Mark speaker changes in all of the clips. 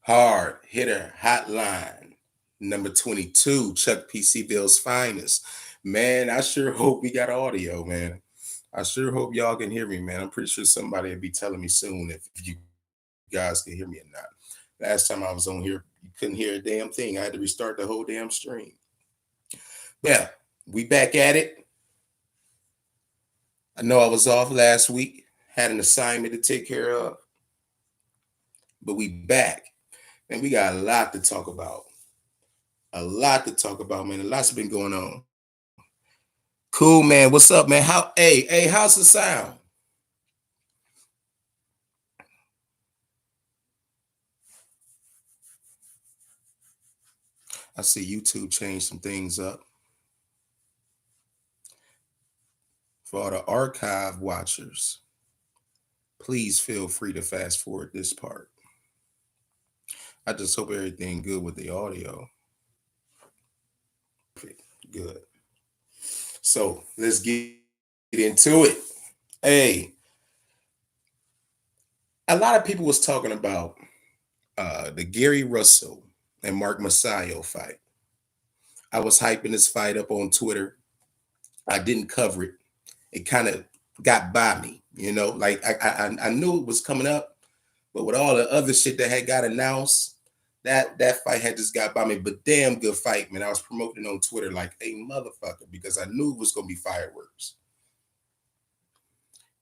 Speaker 1: Hard hitter hotline number 22, Chuck P. C-Ville's finest. Man, I sure hope we got audio, man. I sure hope y'all can hear me, man. I'm pretty sure somebody will be telling me soon if you guys can hear me or not. Last time I was on here, you couldn't hear a damn thing. I had to restart the whole damn stream. Yeah, we back at it. I know I was off last week, had an assignment to take care of, but we back. And we got a lot to talk about. A lot to talk about, man. A lot's been going on. Cool, man. What's up, man? Hey, how's the sound? I see YouTube changed some things up. For all the archive watchers, please feel free to fast forward this part. I just hope everything good with the audio. Good. So let's get into it. Hey, a lot of people was talking about the Gary Russell and Mark Masayo fight. I was hyping this fight up on Twitter. I didn't cover it. It kind of got by me, Like I knew it was coming up, but with all the other shit that had got announced, that fight had just got by me. But damn good fight, man. I was promoting on Twitter like a motherfucker because I knew it was gonna be fireworks.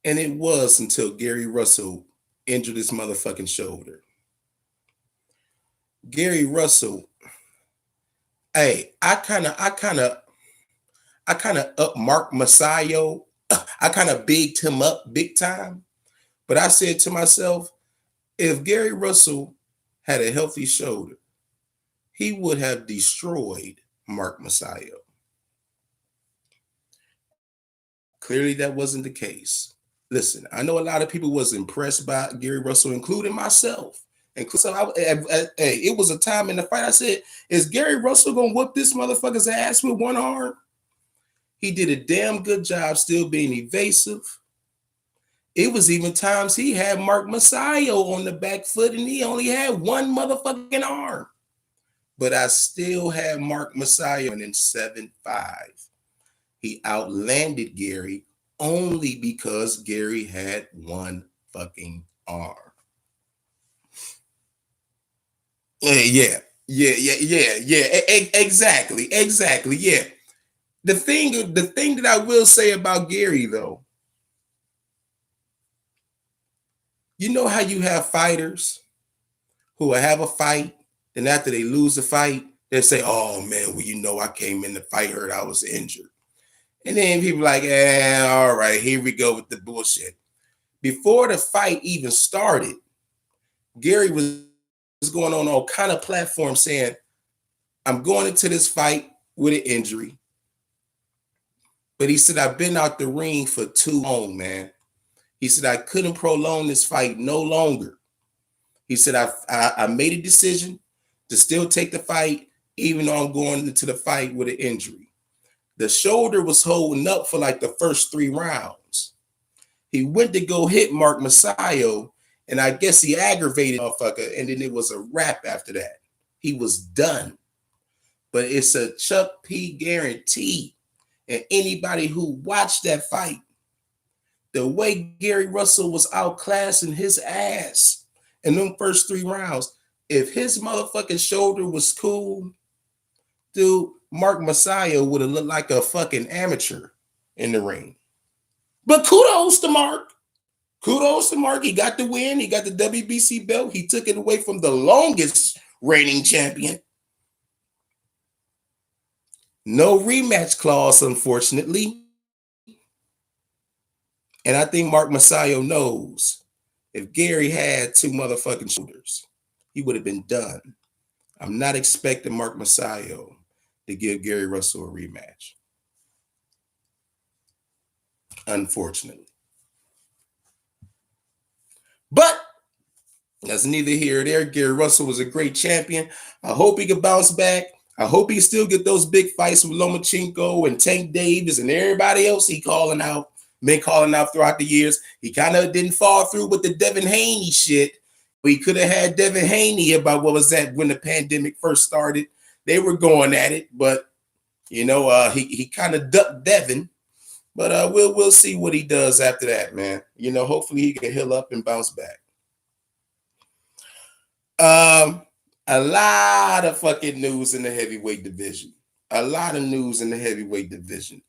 Speaker 1: And it was until Gary Russell injured his motherfucking shoulder. Gary Russell, hey, I kind of up Mark Masayo. I kind of bigged him up big time. But I said to myself, if Gary Russell had a healthy shoulder, he would have destroyed Mark Masayo. Clearly, that wasn't the case. Listen, I know a lot of people was impressed by Gary Russell, including myself. And so, hey, it was a time in the fight I said, is Gary Russell going to whoop this motherfucker's ass with one arm? He did a damn good job still being evasive. It was even times he had Mark Masayo on the back foot and he only had one motherfucking arm. But I still had Mark Masayo in 7-5. He outlanded Gary only because Gary had one fucking arm. Yeah. Exactly. Yeah. The thing that I will say about Gary, though, you know how you have fighters who will have a fight, and after they lose the fight, they say, oh man, well, I came in the fight hurt, I was injured. And then people like, all right, here we go with the bullshit. Before the fight even started, Gary was going on all kind of platforms saying, I'm going into this fight with an injury. But he said, I've been out the ring for too long, man. He said, I couldn't prolong this fight no longer. He said, I made a decision to still take the fight, even though I'm going into the fight with an injury. The shoulder was holding up for like the first 3 rounds. He went to go hit Mark Masayo, and I guess he aggravated motherfucker, and then it was a wrap after that. He was done. But it's a Chuck P guarantee. And anybody who watched that fight, the way Gary Russell was outclassing his ass in them first 3 rounds, if his motherfucking shoulder was cool, dude, Mark Masayo would have looked like a fucking amateur in the ring. But kudos to Mark. He got the win. He got the WBC belt. He took it away from the longest reigning champion. No rematch clause, unfortunately. And I think Mark Masayo knows if Gary had 2 motherfucking shoulders, he would have been done. I'm not expecting Mark Masayo to give Gary Russell a rematch. Unfortunately. But that's neither here or there. Gary Russell was a great champion. I hope he can bounce back. I hope he still get those big fights with Lomachenko and Tank Davis and everybody else been calling out throughout the years. He kind of didn't fall through with the Devin Haney shit. we could have had Devin Haney about what was that when the pandemic first started. They were going at it, but he kind of ducked Devin. But we'll see what he does after that, man. Hopefully he can heal up and bounce back. A lot of fucking news in the heavyweight division. A lot of news in the heavyweight division.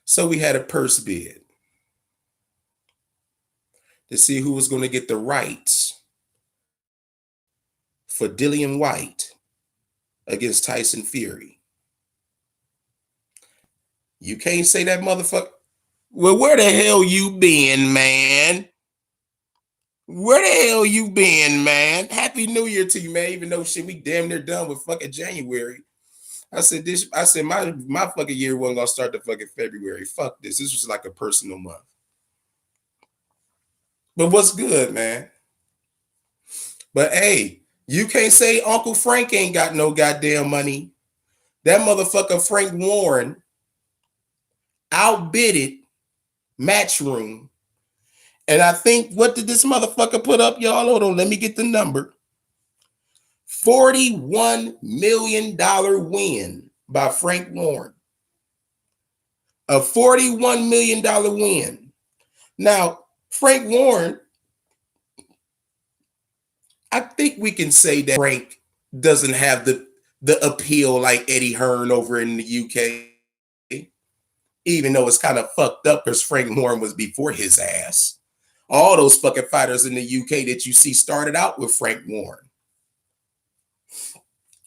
Speaker 1: So we had a purse bid to see who was going to get the rights for Dillian White against Tyson Fury. You can't say that motherfucker. Well, where the hell you been, man? Where the hell you been, man? Happy New Year to you, man. Even though shit, we damn near done with fucking January. I said my fucking year wasn't gonna start the fucking February. Fuck this. This was like a personal month. But what's good, man? But hey, you can't say Uncle Frank ain't got no goddamn money. That motherfucker Frank Warren outbidded Matchroom. And I think, what did this motherfucker put up, y'all? Hold on, let me get the number. $41 million win by Frank Warren. A $41 million win. Now, Frank Warren, I think we can say that Frank doesn't have the appeal like Eddie Hearn over in the UK. Even though it's kind of fucked up because Frank Warren was before his ass. All those fucking fighters in the UK that you see started out with Frank Warren.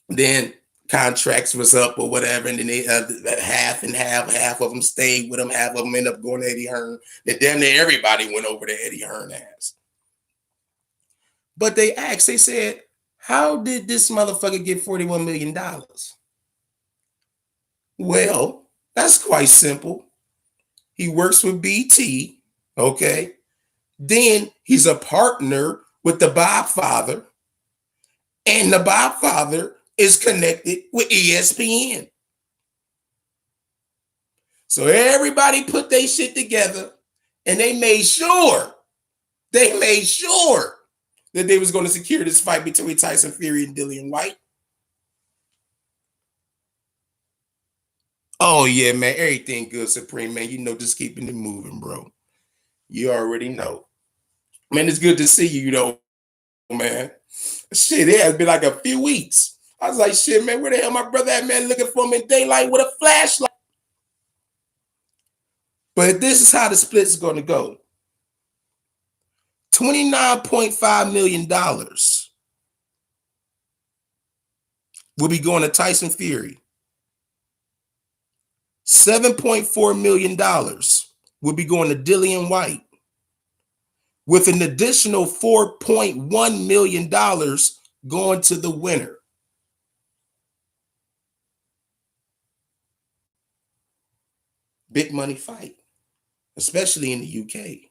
Speaker 1: Then contracts was up or whatever, and then they half of them stayed with him, half of them ended up going to Eddie Hearn. Then damn near everybody went over to Eddie Hearn ass. But they said, how did this motherfucker get $41 million? Well, that's quite simple. He works with BT, okay? Then he's a partner with the Bobfather, and the Bobfather is connected with ESPN. So everybody put their shit together, and they made sure that they was going to secure this fight between Tyson Fury and Dillian White. Oh yeah, man, everything good, Supreme, man. Just keeping it moving, bro. You already know. Man, it's good to see you, though, man. Shit, it has been like a few weeks. I was like, shit, man, where the hell my brother at, man, looking for him in daylight with a flashlight? But this is how the split's going to go. $29.5 million will be going to Tyson Fury. $7.4 million will be going to Dillian White, with an additional $4.1 million going to the winner. Big money fight, especially in the UK.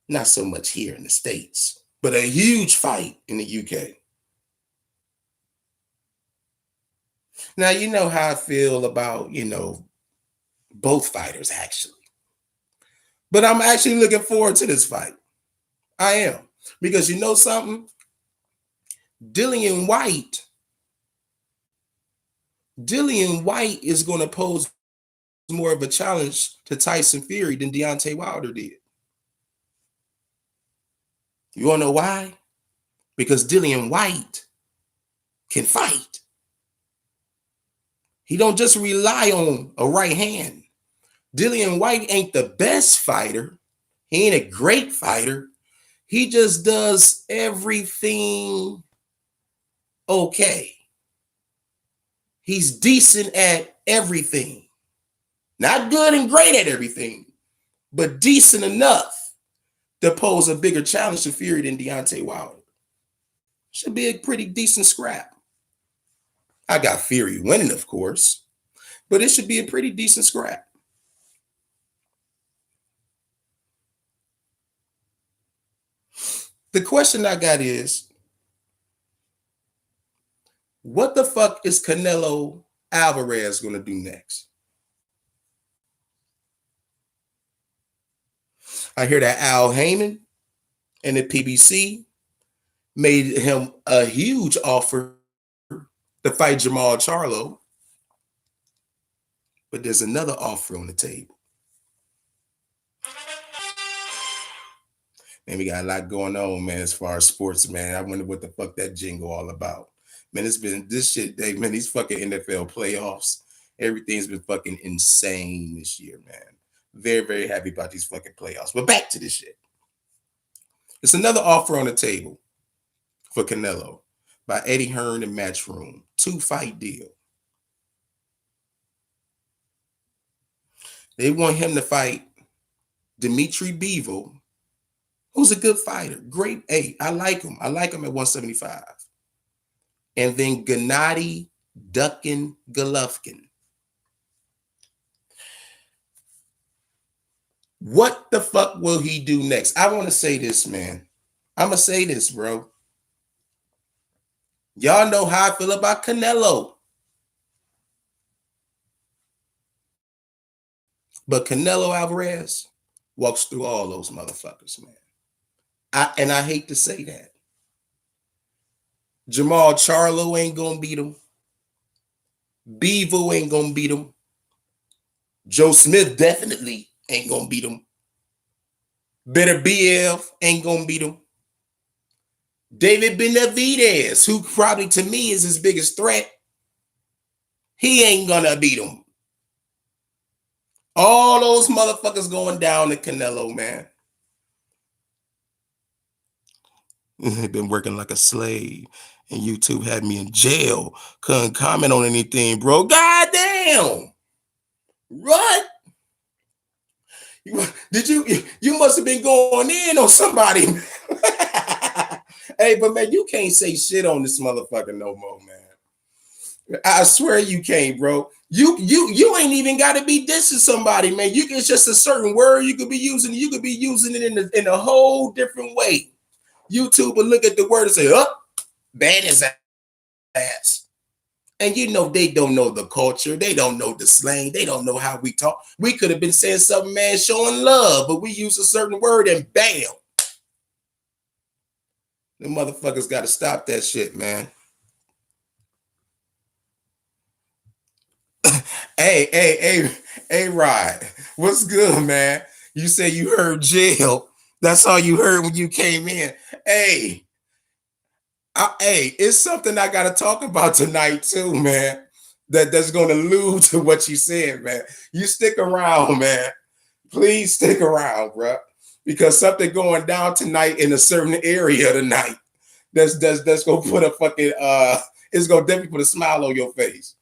Speaker 1: Not so much here in the States, but a huge fight in the UK. Now, you know how I feel about, both fighters, actually. But I'm actually looking forward to this fight. I am. Because you know something? Dillian White is going to pose more of a challenge to Tyson Fury than Deontay Wilder did. You want to know why? Because Dillian White can fight. He don't just rely on a right hand. Dillian White ain't the best fighter. He ain't a great fighter. He just does everything okay. He's decent at everything. Not good and great at everything, but decent enough to pose a bigger challenge to Fury than Deontay Wilder. Should be a pretty decent scrap. I got Fury winning, of course, but it should be a pretty decent scrap. The question I got is, what the fuck is Canelo Alvarez going to do next? I hear that Al Heyman and the PBC made him a huge offer to fight Jamal Charlo, but there's another offer on the table. Man, we got a lot going on, man, as far as sports, man. I wonder what the fuck that jingle all about. Man, it's been this shit, man, these fucking NFL playoffs, everything's been fucking insane this year, man. Very, very happy about these fucking playoffs. But back to this shit. It's another offer on the table for Canelo by Eddie Hearn and Matchroom. 2-fight deal. They want him to fight Dimitri Bivol, who's a good fighter. Great. Hey, I like him. I like him at 175. And then Gennady Duckin Golovkin. What the fuck will he do next? I want to say this, man. I'm going to say this, bro. Y'all know how I feel about Canelo. But Canelo Alvarez walks through all those motherfuckers, man. I hate to say that. Jamal Charlo ain't gonna beat him. Bivol ain't gonna beat him. Joe Smith definitely ain't gonna beat him. Beterbiev ain't gonna beat him. David Benavidez, who probably to me is his biggest threat, he ain't gonna beat him. All those motherfuckers going down to Canelo, man. They've been working like a slave, and YouTube had me in jail. Couldn't comment on anything, bro. Goddamn. What? You must have been going in on somebody. Hey, but man, you can't say shit on this motherfucker no more, man. I swear you can't, bro. You ain't even got to be dissing somebody, man. It's just a certain word you could be using. You could be using it in a whole different way. YouTube will look at the word and say, "Oh, bad as ass." And you know they don't know the culture. They don't know the slang. They don't know how we talk. We could have been saying something, man, showing love, but we use a certain word and bam. The motherfuckers got to stop that shit, man. Hey, Rod, what's good, man? You say you heard jail. That's all you heard when you came in. Hey, it's something I got to talk about tonight too, man. That's going to allude to what you said, man. You stick around, man. Please stick around, bro, because something going down tonight in a certain area tonight. That's gonna put a fucking it's gonna definitely put a smile on your face.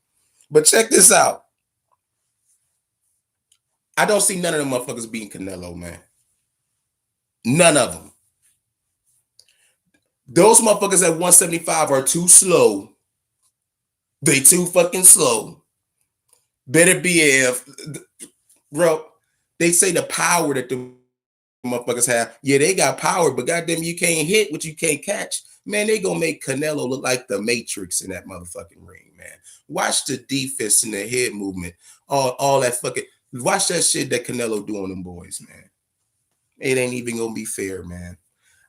Speaker 1: But check this out. I don't see none of them motherfuckers beating Canelo, man. None of them. Those motherfuckers at 175 are too slow. They too fucking slow. Beterbiev, bro. They say the power that the motherfuckers have. Yeah, they got power, but goddamn, you can't hit what you can't catch. Man, they gonna make Canelo look like the Matrix in that motherfucking ring, man. Watch the defense and the head movement. All that fucking. Watch that shit that Canelo do on them boys, man. It ain't even gonna be fair, man.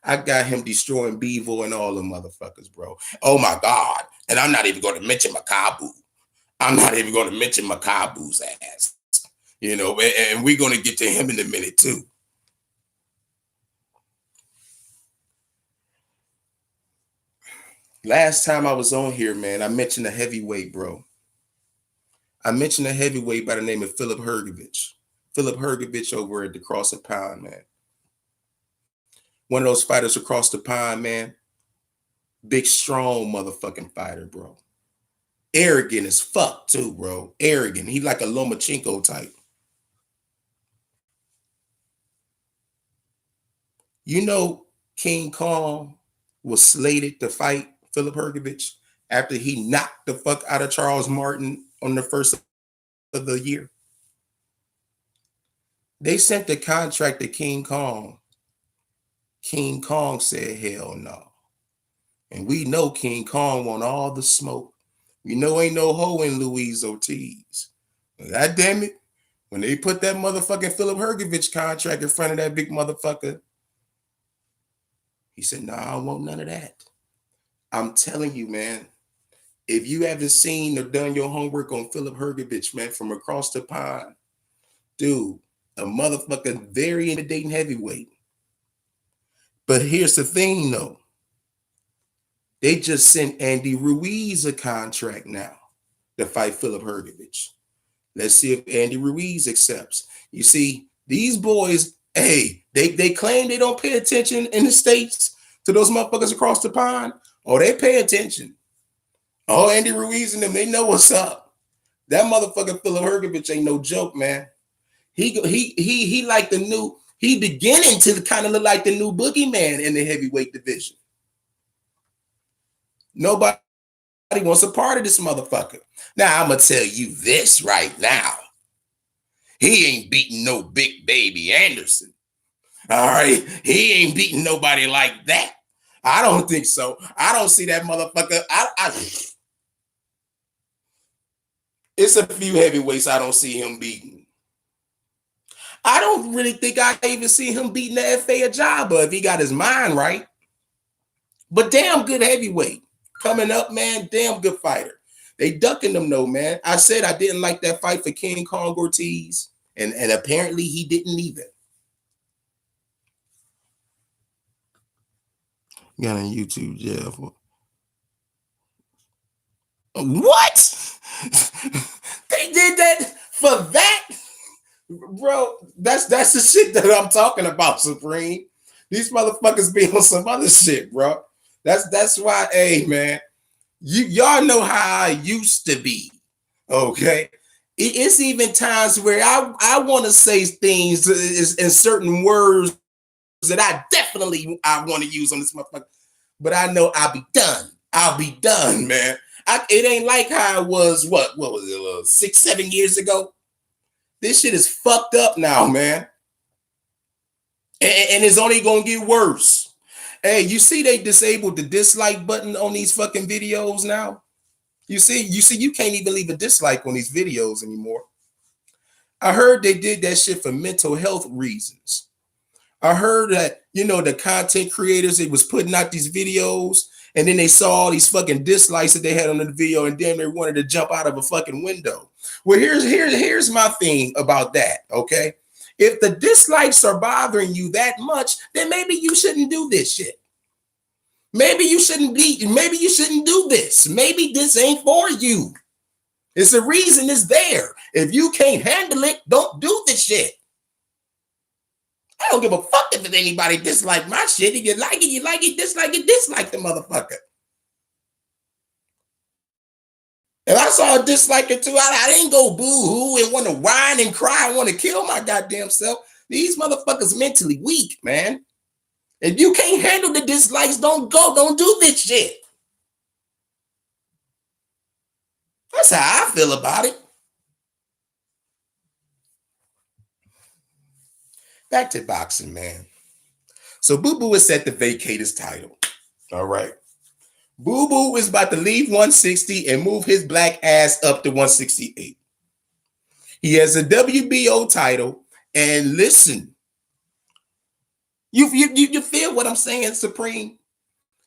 Speaker 1: I got him destroying Bivol and all them motherfuckers, bro. Oh my God. And I'm not even going to mention Makabu. I'm not even going to mention Makabu's ass. You know, and we're going to get to him in a minute too. Last time I was on here, man, I mentioned a heavyweight, bro. I mentioned a heavyweight by the name of Filip Hrgović. Filip Hrgović over at the Cross the Pond, man. One of those fighters across the pond, man. Big, strong motherfucking fighter, bro. Arrogant as fuck, too, bro. Arrogant. He like a Lomachenko type. You know, King Kong was slated to fight Filip Hrgović after he knocked the fuck out of Charles Martin on the first of the year. They sent the contract to King Kong. King Kong said, hell no. And we know King Kong want all the smoke. We know ain't no hoe in Luis Ortiz. God damn it. When they put that motherfucking Philip Hergovich contract in front of that big motherfucker, he said, "No, I don't want none of that." I'm telling you, man, if you haven't seen or done your homework on Philip Hergovich, man, from across the pond, dude, a motherfucker very intimidating heavyweight. But here's the thing, though. They just sent Andy Ruiz a contract now to fight Philip Hergovich. Let's see if Andy Ruiz accepts. You see, these boys, hey, they claim they don't pay attention in the States to those motherfuckers across the pond. Oh, they pay attention. Oh, Andy Ruiz and them, they know what's up. That motherfucker Philip Hergovich ain't no joke, man. He like the new, he beginning to kind of look like the new boogeyman in the heavyweight division. Nobody wants a part of this motherfucker. Now, I'm going to tell you this right now. He ain't beating no Big Baby Anderson. All right? He ain't beating nobody like that. I don't think so. I don't see that motherfucker. It's a few heavyweights I don't see him beating. I don't really think I even see him beating the F.A. Ajaba if he got his mind right. But damn good heavyweight. Coming up, man, damn good fighter. They ducking them though, man. I said I didn't like that fight for King Kong Ortiz, and apparently he didn't either. Got on YouTube, Jeff. What? They did that for that? Bro, that's the shit that I'm talking about, Supreme. These motherfuckers be on some other shit, bro. That's why, hey, man, y'all know how I used to be, okay? It's even times where I want to say things in certain words that I want to use on this motherfucker, but I know I'll be done. I'll be done, man. It ain't like how it was, what was it, 6-7 years ago? This shit is fucked up now, man. And it's only gonna get worse. Hey, you see they disabled the dislike button on these fucking videos now? You see, you can't even leave a dislike on these videos anymore. I heard they did that shit for mental health reasons. I heard that, the content creators, they was putting out these videos, and then they saw all these fucking dislikes that they had on the video, and then they wanted to jump out of a fucking window. Well, here's my thing about that, okay? If the dislikes are bothering you that much, then maybe you shouldn't do this shit. Maybe you shouldn't do this. Maybe this ain't for you. It's a reason it's there. If you can't handle it, don't do this shit. I don't give a fuck if anybody dislike my shit. If you like it, dislike the motherfucker. If I saw a disliker too, I didn't go boo-hoo and want to whine and cry and want to kill my goddamn self. These motherfuckers mentally weak, man. If you can't handle the dislikes, don't do this shit. That's how I feel about it. Back to boxing, man. So Boo Boo is set to vacate his title. All right. Boo Boo is about to leave 160 and move his black ass up to 168. He has a WBO title. And listen, you feel what I'm saying, Supreme?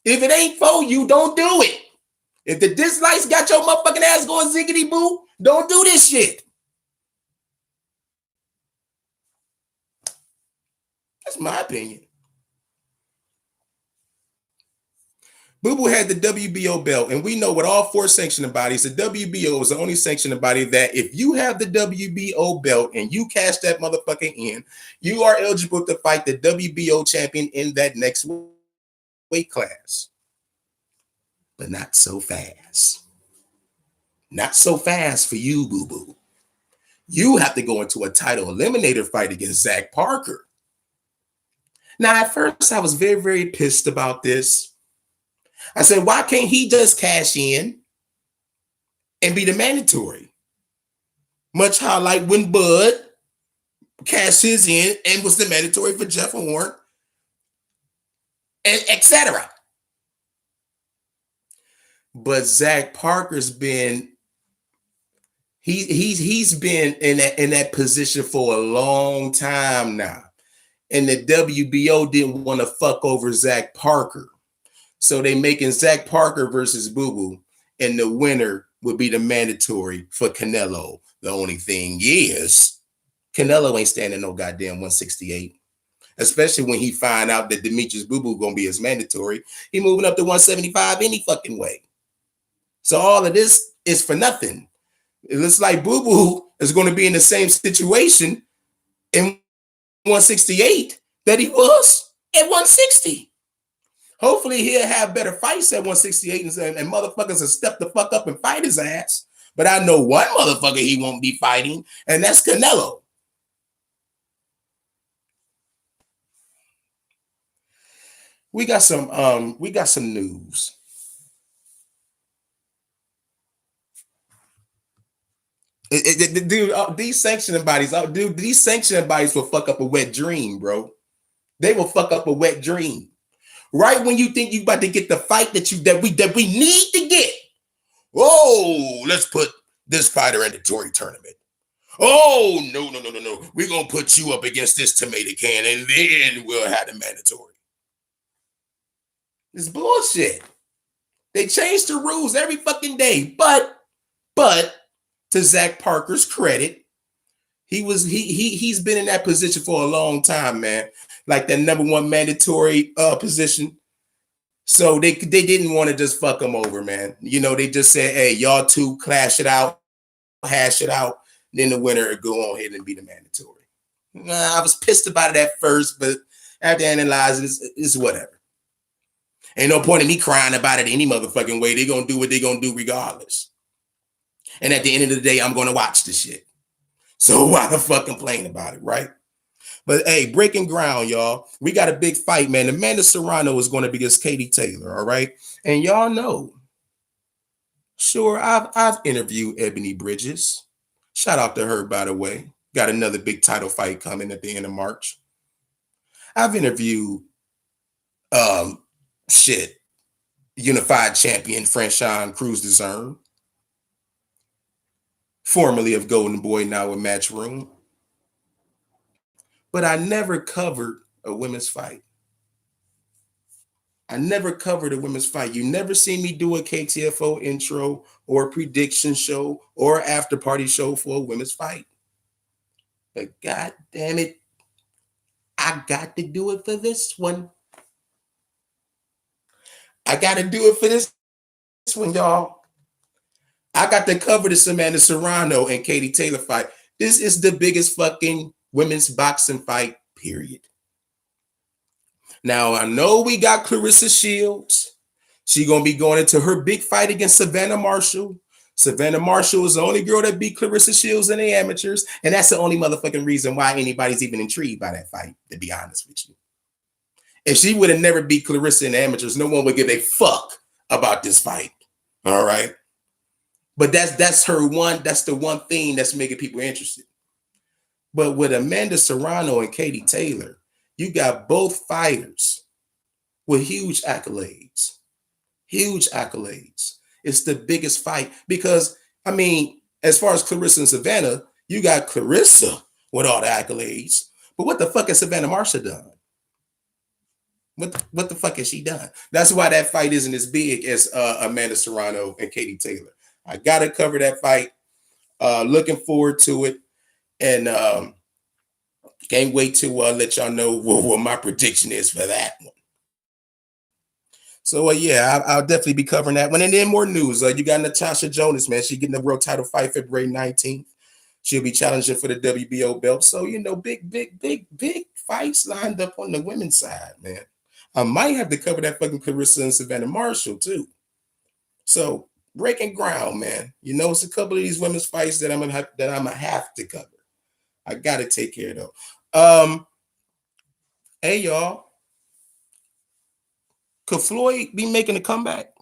Speaker 1: If it ain't for you, don't do it. If the dislikes got your motherfucking ass going ziggity boo, don't do this shit. That's my opinion. Boo Boo had the WBO belt, and we know with all four sanctioning bodies, the WBO is the only sanctioning body that if you have the WBO belt and you cash that motherfucker in, you are eligible to fight the WBO champion in that next weight class. But not so fast. Not so fast for you, Boo Boo. You have to go into a title eliminator fight against Zach Parker. Now, at first, I was very, very pissed about this. I said, why can't he just cash in and be the mandatory? Much how like when Bud cashed his in and was the mandatory for Jeff Horn, and etc. But Zach Parker's been He's been in that position for a long time now. And the WBO didn't want to fuck over Zach Parker. So they making Zach Parker versus Boo Boo, and the winner would be the mandatory for Canelo. The only thing is, Canelo ain't standing no goddamn 168. Especially when he find out that Demetrius Boo Boo gonna be his mandatory. He moving up to 175 any fucking way. So all of this is for nothing. It looks like Boo Boo is going to be in the same situation in 168 that he was at 160. Hopefully he'll have better fights at 168 and motherfuckers will step the fuck up and fight his ass. But I know one motherfucker he won't be fighting, and that's Canelo. We got some news. Dude, these sanctioning bodies, these sanctioning bodies will fuck up a wet dream, bro. They will fuck up a wet dream. Right when you think you about to get the fight that we need to get. Oh, let's put this fighter in the Tory tournament. Oh, no. We're gonna put you up against this tomato can, and then we'll have the mandatory. It's bullshit. They change the rules every fucking day. But to Zach Parker's credit, he's been in that position for a long time, man. Like that number one mandatory position. So they didn't want to just fuck him over, man. You know, they just said, hey, y'all two clash it out, hash it out. Then the winner would go on ahead and be the mandatory. I was pissed about it at first, but after analyzing, it's whatever. Ain't no point in me crying about it any motherfucking way. They're going to do what they're going to do regardless. And at the end of the day, I'm going to watch the shit. So why the fuck complain about it, right? But hey, breaking ground, y'all. We got a big fight, man. Amanda Serrano is going to be against Katie Taylor, all right? And y'all know, sure, I've interviewed Ebony Bridges. Shout out to her, by the way. Got another big title fight coming at the end of March. I've interviewed, unified champion Franchon Cruz-Dezurn, formerly of Golden Boy, now with Matchroom. But I never covered a women's fight. I never covered a women's fight. You never see me do a KTFO intro or a prediction show or after party show for a women's fight. But God damn it, I got to do it for this one. I got to do it for this one, y'all. I got to cover the Amanda Serrano and Katie Taylor fight. This is the biggest fucking women's boxing fight, period. Now, I know we got Clarissa Shields. She's going to be going into her big fight against Savannah Marshall. Savannah Marshall is the only girl that beat Clarissa Shields in the amateurs. And that's the only motherfucking reason why anybody's even intrigued by that fight, to be honest with you. If she would have never beat Clarissa in the amateurs, no one would give a fuck about this fight. All right. But that's her one, that's the one thing that's making people interested. But with Amanda Serrano and Katie Taylor, you got both fighters with huge accolades. Huge accolades. It's the biggest fight because, I mean, as far as Clarissa and Savannah, you got Clarissa with all the accolades. But what the fuck has Savannah Marshall done? What the fuck has she done? That's why that fight isn't as big as Amanda Serrano and Katie Taylor. I got to cover that fight. Looking forward to it. And can't wait to let y'all know what my prediction is for that one. So, yeah, I'll definitely be covering that one. And then more news. You got Natasha Jonas, man. She's getting the world title fight February 19th. She'll be challenging for the WBO belt. So, you know, big fights lined up on the women's side, man. I might have to cover that fucking Clarissa and Savannah Marshall, too. So, breaking ground, man. You know, it's a couple of these women's fights that I'm gonna have to cover. I gotta take care of though. Hey y'all, could Floyd be making a comeback?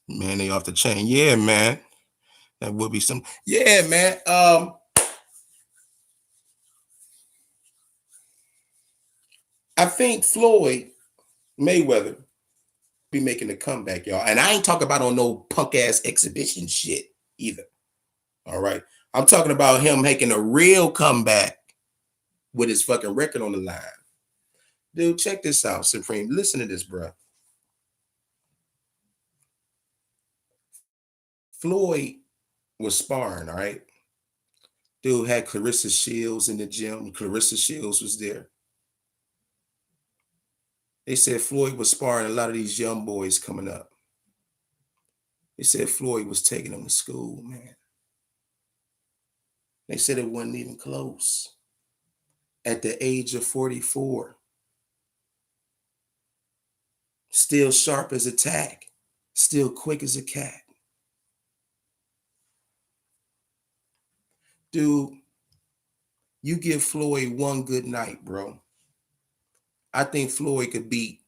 Speaker 1: Man, they off the chain. Yeah, man. That would be some. Yeah, man. I think Floyd Mayweather be making a comeback, y'all. And I ain't talking about on no punk ass exhibition shit either. All right. I'm talking about him making a real comeback with his fucking record on the line. Dude, check this out, Supreme. Listen to this, bro. Floyd was sparring, all right? Dude had Clarissa Shields in the gym. Clarissa Shields was there. They said Floyd was sparring a lot of these young boys coming up. They said Floyd was taking them to school, man. They said it wasn't even close. At the age of 44, still sharp as a tack, still quick as a cat. Dude, you give Floyd one good night, bro. I think Floyd could beat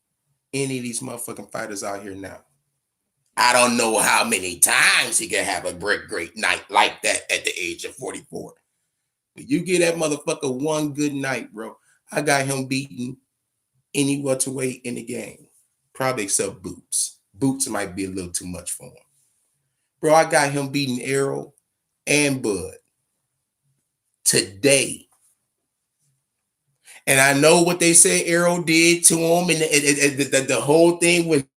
Speaker 1: any of these motherfucking fighters out here now. I don't know how many times he can have a great night like that at the age of 44. But you give that motherfucker one good night, bro. I got him beating any welterweight in the game. Probably except Boots. Boots might be a little too much for him. Bro, I got him beating Errol and Bud today. And I know what they say Errol did to him, and the whole thing when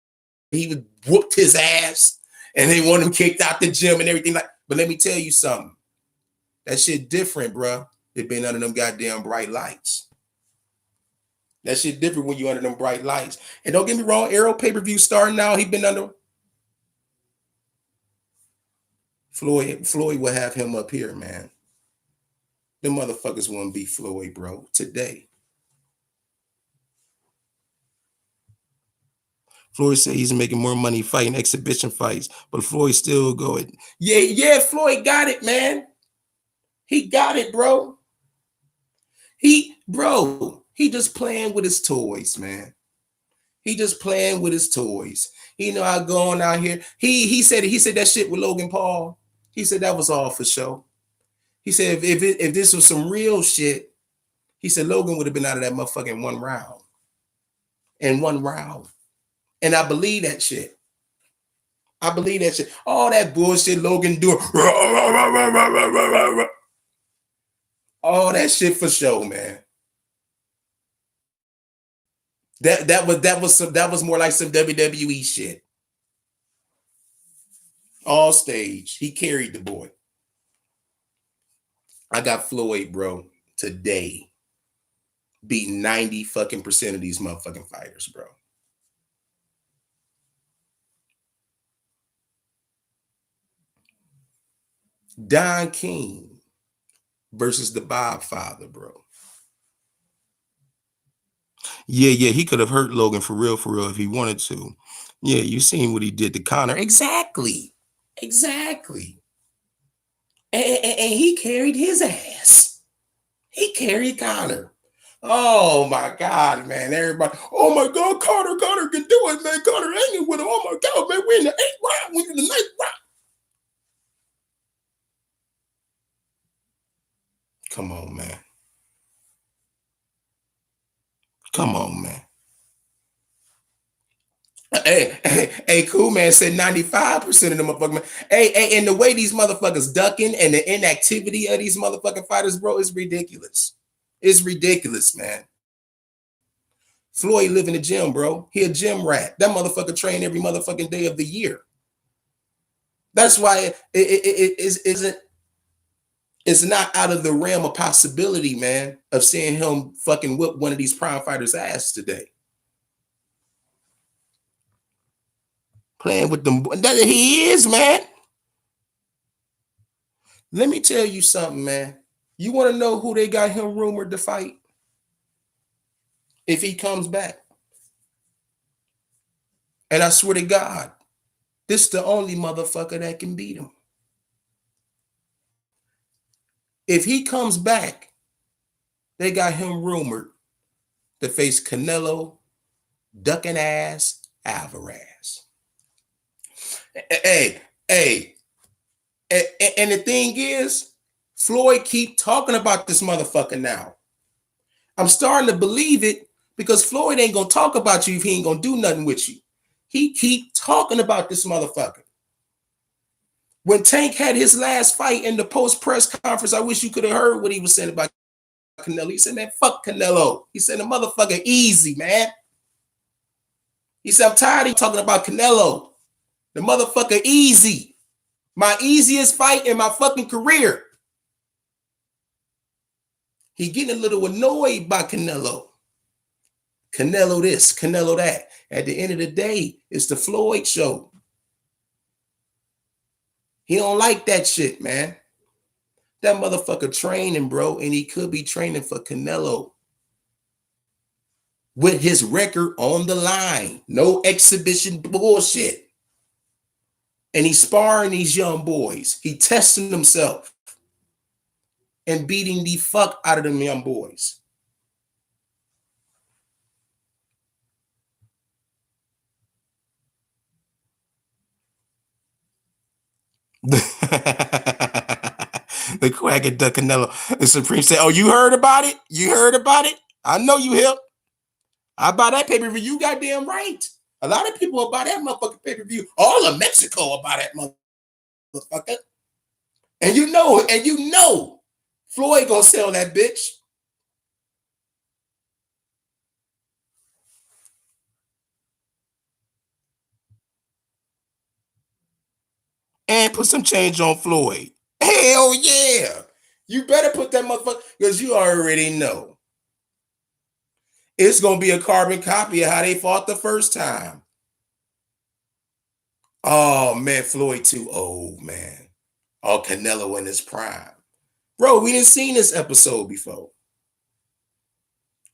Speaker 1: he whooped his ass and they want him kicked out the gym and everything. But let me tell you something. That shit different, bro. It been under them goddamn bright lights. That shit different when you under them bright lights. And don't get me wrong, Errol pay-per-view starting now. He been under. Floyd will have him up here, man. The motherfuckers won't beat Floyd, bro, today. Floyd said he's making more money fighting exhibition fights, but Floyd still going. Yeah, Floyd got it, man. He got it, bro. He just playing with his toys, man. He just playing with his toys. You know, I go on out here. He said that shit with Logan Paul. He said that was all for show. He said if this was some real shit, he said Logan would have been out of that motherfucking one round. In one round. And I believe that shit. I believe that shit. All that bullshit Logan doing. All that shit for show, man. That was more like some WWE shit. All stage. He carried the boy. I got Floyd, bro, today beating 90 fucking percent of these motherfucking fighters, bro. Don King versus the Bob Father, bro. Yeah, he could have hurt Logan for real, if he wanted to. Yeah, you seen what he did to Conor. Exactly. And he carried his ass. He carried Conor. Oh my God, man. Everybody, oh my God, Conor can do it, man. Conor hanging with him. Oh my God, man. We're in the 8th round. We're in the 9th round. Come on, man. Hey, cool, man said 95% of them motherfuckers. Man. Hey, and the way these motherfuckers ducking and the inactivity of these motherfucking fighters, bro, is ridiculous. It's ridiculous, man. Floyd live in the gym, bro. He a gym rat. That motherfucker train every motherfucking day of the year. That's why it's not out of the realm of possibility, man, of seeing him fucking whip one of these prime fighters' ass today. Playing with them. That he is, man. Let me tell you something, man. You want to know who they got him rumored to fight? If he comes back. And I swear to God, this is the only motherfucker that can beat him. If he comes back, they got him rumored to face Canelo, ducking ass Alvarez. Hey. And the thing is, Floyd keep talking about this motherfucker now. I'm starting to believe it because Floyd ain't gonna talk about you if he ain't gonna do nothing with you. He keep talking about this motherfucker. When Tank had his last fight in the post press conference, I wish you could have heard what he was saying about Canelo. He said, man, fuck Canelo. He said, the motherfucker easy, man. He said, I'm tired of talking about Canelo. The motherfucker easy. My easiest fight in my fucking career. He getting a little annoyed by Canelo. Canelo this, Canelo that. At the end of the day, it's the Floyd show. He don't like that shit, man. That motherfucker training, bro, and he could be training for Canelo. With his record on the line. No exhibition bullshit. And he's sparring these young boys. He testing himself. And beating the fuck out of them young boys. The quack and duck Canelo. The Supreme said, oh, you heard about it? You heard about it? I know you hip. I buy that pay-per-view. You goddamn right. A lot of people will buy that motherfucking pay-per-view. All of Mexico will buy that motherfucker. And you know, Floyd gonna sell that bitch. And put some change on Floyd. Hell yeah. You better put that motherfucker, because you already know. It's going to be a carbon copy of how they fought the first time. Oh, man, Floyd too old, man. Oh, Canelo in his prime. Bro, we didn't seen this episode before.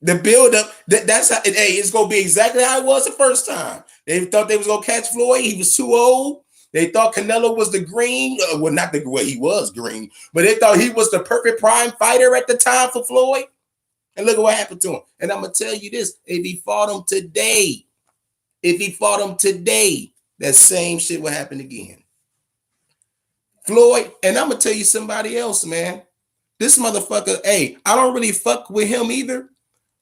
Speaker 1: The build-up, that's how, hey, it's going to be exactly how it was the first time. They thought they was going to catch Floyd. He was too old. They thought Canelo was the green. Well, not the way he was green, but they thought he was the perfect prime fighter at the time for Floyd. And look at what happened to him. And I'm going to tell you this. If he fought him today, that same shit will happen again. Floyd, and I'm going to tell you somebody else, man. This motherfucker, hey, I don't really fuck with him either,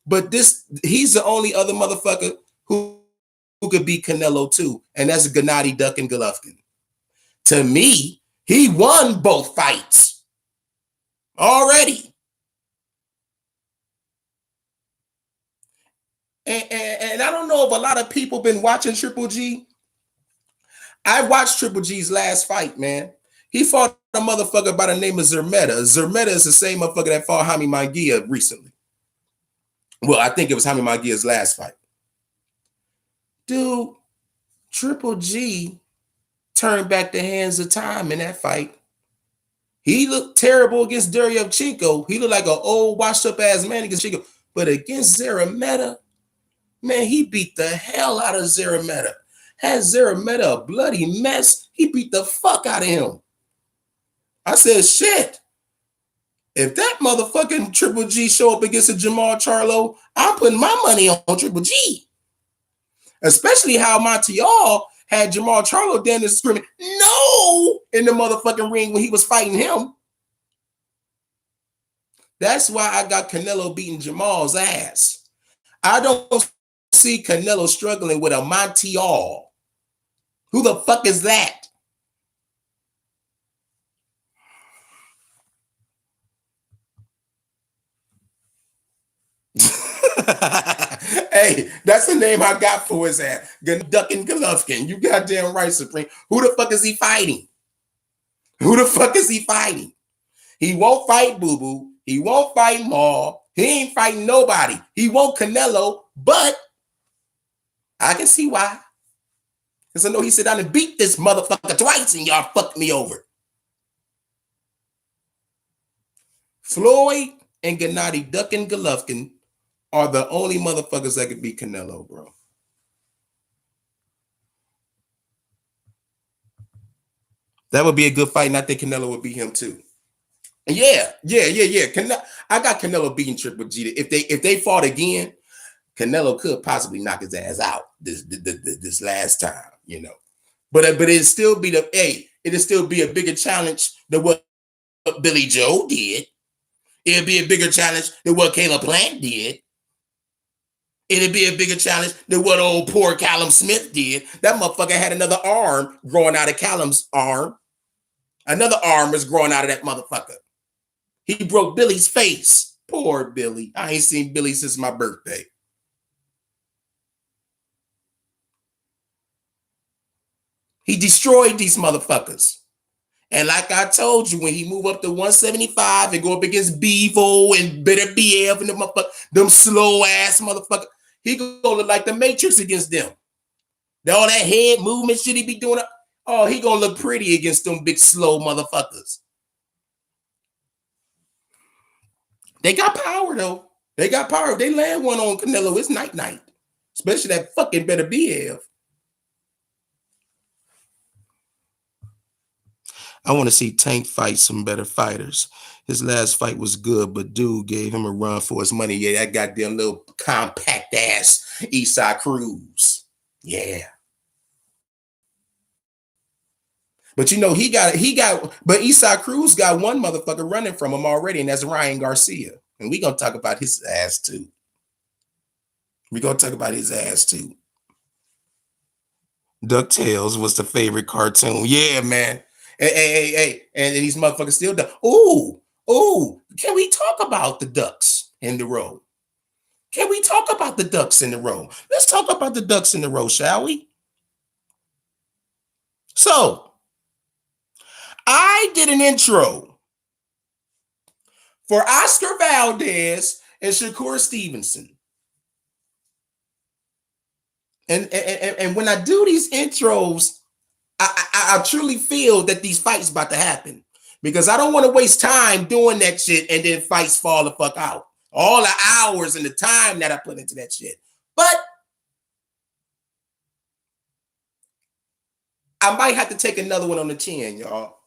Speaker 1: but he's the only other motherfucker who could beat Canelo too, and that's Gennady Duckin Golovkin. To me, he won both fights already. And I don't know if a lot of people been watching Triple G. I watched Triple G's last fight, man. He fought a motherfucker by the name of Zermeta. Zermeta is the same motherfucker that fought Jaime Munguia recently. Well, I think it was Jaime Munguia's last fight. Dude, Triple G turned back the hands of time in that fight. He looked terrible against Derevchenko. He looked like an old washed-up ass man against Chenko. But against Zermeta, man, he beat the hell out of Zermeta. Had Zermeta a bloody mess. He beat the fuck out of him. I said, shit. If that motherfucking Triple G show up against a Jamal Charlo, I'm putting my money on Triple G. Especially how Montiel had Jamal Charlo down there screaming, no, in the motherfucking ring when he was fighting him. That's why I got Canelo beating Jamal's ass. I don't see Canelo struggling with a Montiel. Who the fuck is that? Hey, that's the name I got for his ass. Duckin Golovkin. You goddamn right, Supreme. Who the fuck is he fighting? Who the fuck is he fighting? He won't fight Boo Boo. He won't fight Maul. He ain't fighting nobody. He won't Canelo, but I can see why. Because I know he said, I done beat this motherfucker twice and y'all fucked me over. Floyd and Gennady Duckin Golovkin are the only motherfuckers that could beat Canelo, bro. That would be a good fight, and I think Canelo would beat him too. Yeah. I got Canelo beating Triple G. If they fought again, Canelo could possibly knock his ass out this last time, you know. But it'd still be it'd still be a bigger challenge than what Billy Joe did. It'd be a bigger challenge than what Caleb Plant did. It'd be a bigger challenge than what old poor Callum Smith did. That motherfucker had another arm growing out of Callum's arm. Another arm was growing out of that motherfucker. He broke Billy's face. Poor Billy. I ain't seen Billy since my birthday. He destroyed these motherfuckers. And like I told you, when he move up to 175 and go up against Bevo and Better BF and them slow ass motherfuckers, he gonna look like the Matrix against them. All that head movement shit he be doing. Oh, he gonna look pretty against them big slow motherfuckers. They got power though. They got power. If they land one on Canelo, it's night. Especially that fucking Better BF. I want to see Tank fight some better fighters. His last fight was good, but dude gave him a run for his money. Yeah, that goddamn little compact ass Eastside Cruz. Yeah. But you know, but Eastside Cruz got one motherfucker running from him already, and that's Ryan Garcia. And we're gonna talk about his ass too. DuckTales was the favorite cartoon. Yeah, man. Hey. And these motherfuckers still duck. Ooh, can we talk about the ducks in the row? Let's talk about the ducks in the row, shall we? So, I did an intro for Oscar Valdez and Shakur Stevenson. And when I do these intros, I truly feel that these fights about to happen, because I don't want to waste time doing that shit and then fights fall the fuck out. All the hours and the time that I put into that shit. But I might have to take another one on the chin, y'all.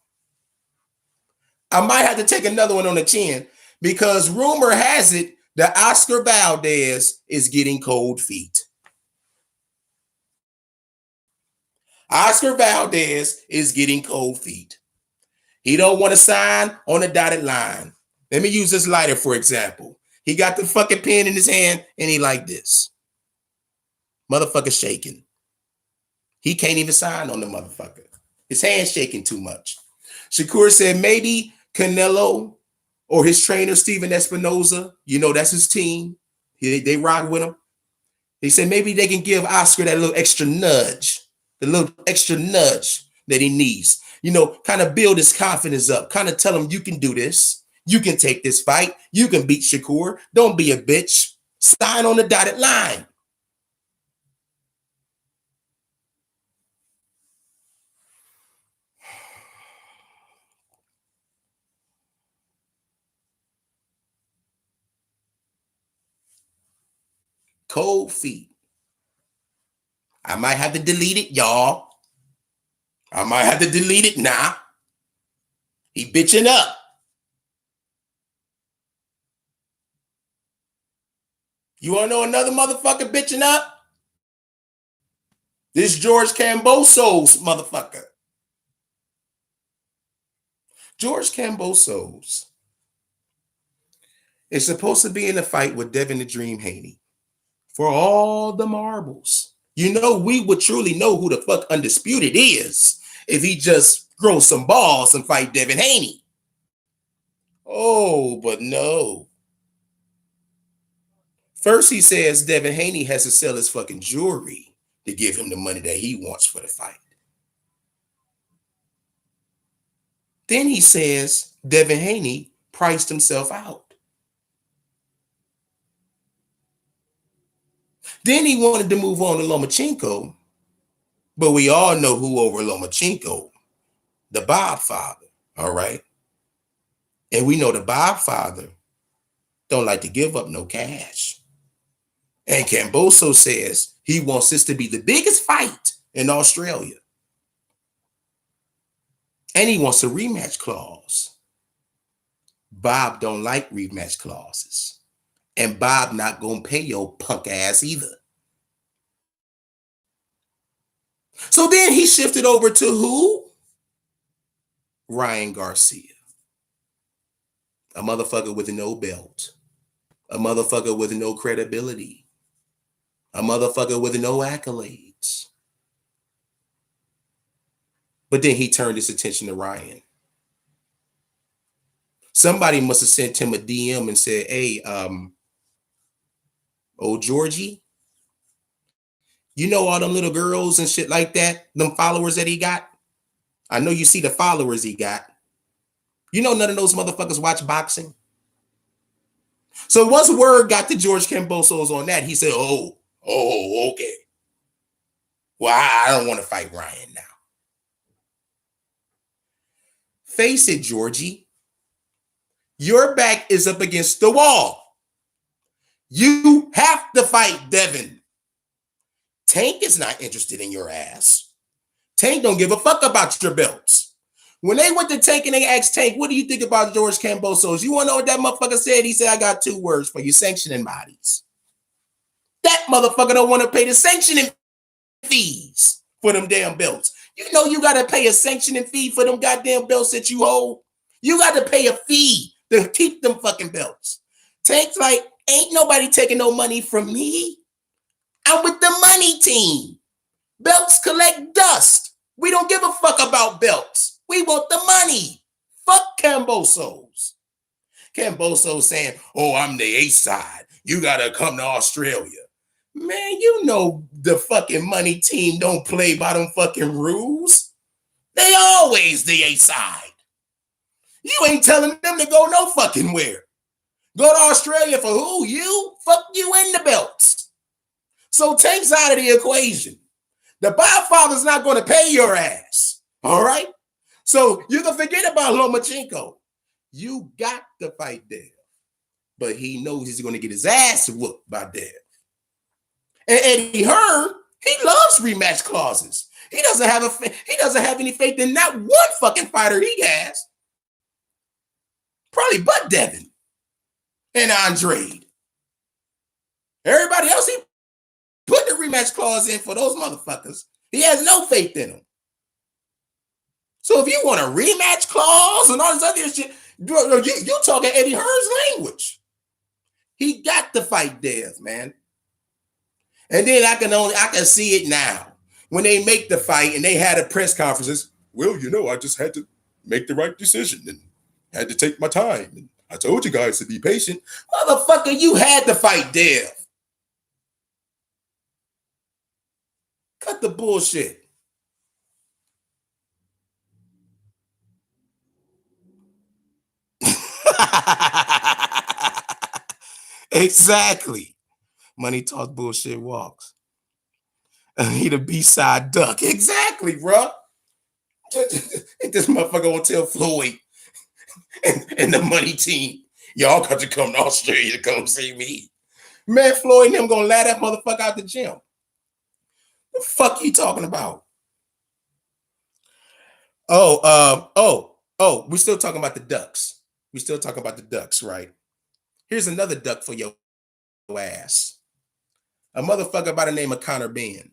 Speaker 1: Because rumor has it that Oscar Valdez is getting cold feet. Oscar Valdez is getting cold feet. He don't want to sign on the dotted line. Let me use this lighter, for example. He got the fucking pen in his hand and he like this. Motherfucker shaking. He can't even sign on the motherfucker. His hand's shaking too much. Shakur said maybe Canelo or his trainer, Steven Espinoza, you know, that's his team. They rock with him. He said maybe they can give Oscar that little extra nudge, that he needs. You know, kind of build his confidence up, kind of tell him you can do this. You can take this fight. You can beat Shakur. Don't be a bitch. Sign on the dotted line. Cold feet. I might have to delete it, y'all. I might have to delete it now. He bitching up. You want to know another motherfucker bitching up? This George Camboso's motherfucker. George Camboso's is supposed to be in a fight with Devin the Dream Haney for all the marbles. You know, we would truly know who the fuck Undisputed is if he just grows some balls and fight Devin Haney. Oh, but no. First, he says Devin Haney has to sell his fucking jewelry to give him the money that he wants for the fight. Then he says Devin Haney priced himself out. Then he wanted to move on to Lomachenko, but we all know who over Lomachenko, the Bob father, all right? And we know the Bob father don't like to give up no cash. And Camboso says he wants this to be the biggest fight in Australia. And he wants a rematch clause. Bob don't like rematch clauses. And Bob not gonna pay your punk ass either. So then he shifted over to who? Ryan Garcia. A motherfucker with no belt. A motherfucker with no credibility. A motherfucker with no accolades. But then he turned his attention to Ryan. Somebody must have sent him a DM and said, hey, old Georgie, you know all them little girls and shit like that, them followers that he got? I know you see the followers he got. You know none of those motherfuckers watch boxing. So once word got to George Kambosos on that, he said, oh, okay. Well, I don't want to fight Ryan now. Face it, Georgie. Your back is up against the wall. You have to fight Devin. Tank is not interested in your ass. Tank don't give a fuck about your belts. When they went to Tank and they asked Tank, what do you think about George Kambosos? You want to know what that motherfucker said? He said, I got 2 words for you, sanctioning bodies. That motherfucker don't want to pay the sanctioning fees for them damn belts. You know you got to pay a sanctioning fee for them goddamn belts that you hold. You got to pay a fee to keep them fucking belts. Tank's like, ain't nobody taking no money from me. I'm with the money team. Belts collect dust. We don't give a fuck about belts. We want the money. Fuck Kambosos. Kambosos saying, oh, I'm the A side. You got to come to Australia. Man, you know the fucking money team don't play by them fucking rules. They always the A side. You ain't telling them to go no fucking where. Go to Australia for who? You? Fuck you in the belts. So Tank's out of the equation. The Godfather's not going to pay your ass. All right? So you can forget about Lomachenko. You got to fight Dev. But he knows he's going to get his ass whooped by Dev. And Eddie Hearn, he loves rematch clauses. He doesn't have any faith in not one fucking fighter he has. Probably but Devin and Andrade. Everybody else, he put the rematch clause in for those motherfuckers. He has no faith in them. So if you want a rematch clause and all this other shit, you talking Eddie Hearn's language. He got to fight Dev, man. And then I can see it now. When they make the fight and they had a press conferences, well, you know, I just had to make the right decision and had to take my time. And I told you guys to be patient. Motherfucker, you had to fight Dev. Cut the bullshit. Exactly. Money talk, bullshit walks. He the B-side duck. Exactly, bro. This motherfucker gonna tell Floyd and the money team, y'all got to come to Australia to come see me. Man, Floyd and them gonna laugh that motherfucker out the gym. The fuck you talking about? We're still talking about the ducks. We're still talking about the ducks, right? Here's another duck for your ass. A motherfucker by the name of Connor Benn.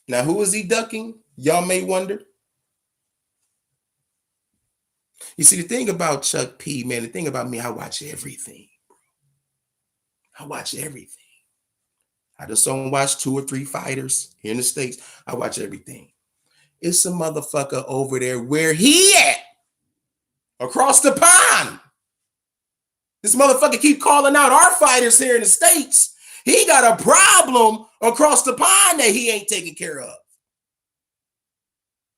Speaker 1: Now, who is he ducking? Y'all may wonder. You see, the thing about Chuck P, man, the thing about me, I watch everything. I watch everything. I just don't watch 2 or 3 fighters here in the States. I watch everything. It's a motherfucker over there where he at. Across the pond. This motherfucker keep calling out our fighters here in the States. He got a problem across the pond that he ain't taking care of.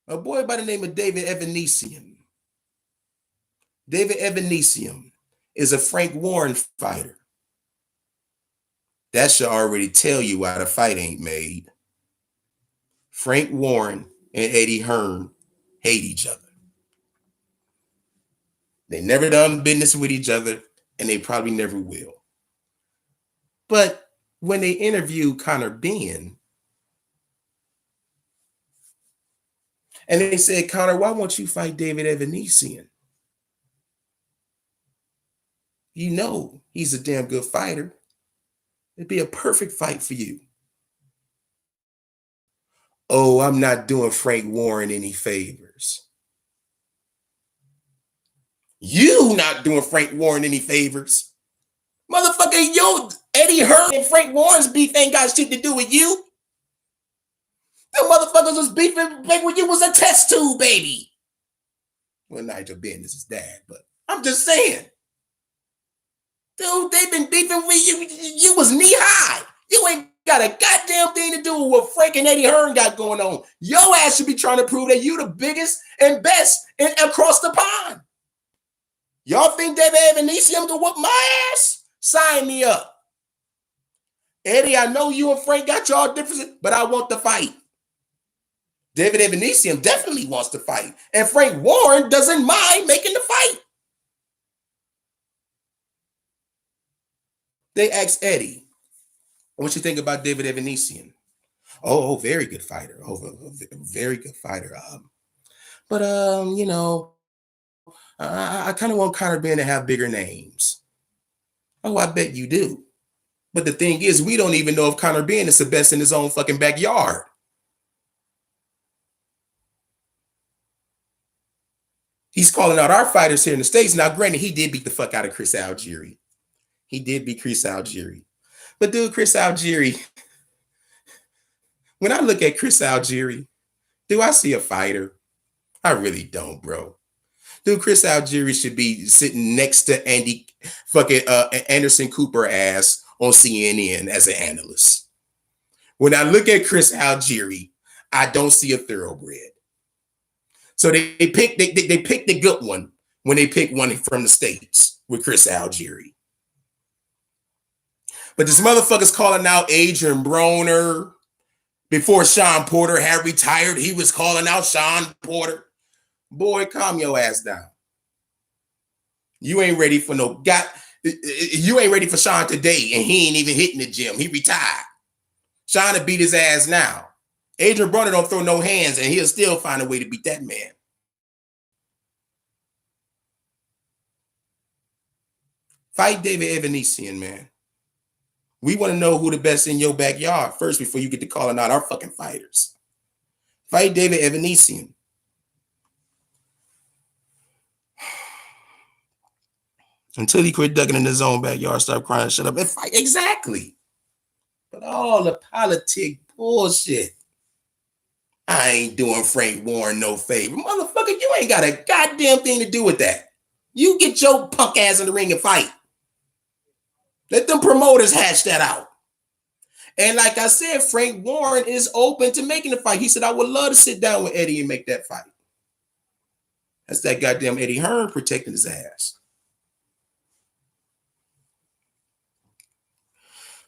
Speaker 1: A boy by the name of David Evanesian. David Evanesian is a Frank Warren fighter. That should already tell you why the fight ain't made. Frank Warren and Eddie Hearn hate each other. They never done business with each other, and they probably never will. But when they interviewed Connor Benn, and they said, Connor, why won't you fight David Evanesian? You know he's a damn good fighter. It'd be a perfect fight for you. Oh, I'm not doing Frank Warren any favors. You not doing Frank Warren any favors. Motherfucker, yo, Eddie Hearn and Frank Warren's beef ain't got shit to do with you. The motherfuckers was beefing back when you was a test tube baby. Well, Nigel Business is dad, but I'm just saying. Dude, they've been beefing with you. You was knee high. You ain't got a goddamn thing to do with what Frank and Eddie Hearn got going on. Your ass should be trying to prove that you the biggest and best across the pond. Y'all think David Evanesium can whoop my ass? Sign me up. Eddie, I know you and Frank got y'all differences, but I want the fight. David Evanesium definitely wants to fight. And Frank Warren doesn't mind making the fight. They asked Eddie, what you think about David Evanesium? Oh, very good fighter. Oh, very good fighter. But you know, I kind of want Conor Ben to have bigger names. Oh, I bet you do. But the thing is, we don't even know if Conor Ben is the best in his own fucking backyard. He's calling out our fighters here in the States. Now, granted, he did beat the fuck out of Chris Algieri. He did beat Chris Algieri. But dude, Chris Algieri, when I look at Chris Algieri, do I see a fighter? I really don't, bro. Dude, Chris Algieri should be sitting next to Andy fucking Anderson Cooper ass on CNN as an analyst. When I look at Chris Algieri, I don't see a thoroughbred. So they picked the good one when they picked one from the States with Chris Algieri. But this motherfucker's calling out Adrian Broner. Before Sean Porter had retired, he was calling out Sean Porter. Boy, calm your ass down. You ain't ready for you ain't ready for Sean today, and he ain't even hitting the gym. He retired. Sean to beat his ass now. Adrian Broner don't throw no hands, and he'll still find a way to beat that man. Fight David Evanesium, man. We want to know who the best in your backyard first before you get to calling out our fucking fighters. Fight David Evanesium. Until he quit ducking in his own backyard, stop crying, shut up, and fight. Exactly. But all the politic bullshit. I ain't doing Frank Warren no favor. Motherfucker, you ain't got a goddamn thing to do with that. You get your punk ass in the ring and fight. Let them promoters hatch that out. And like I said, Frank Warren is open to making the fight. He said, I would love to sit down with Eddie and make that fight. That's that goddamn Eddie Hearn protecting his ass.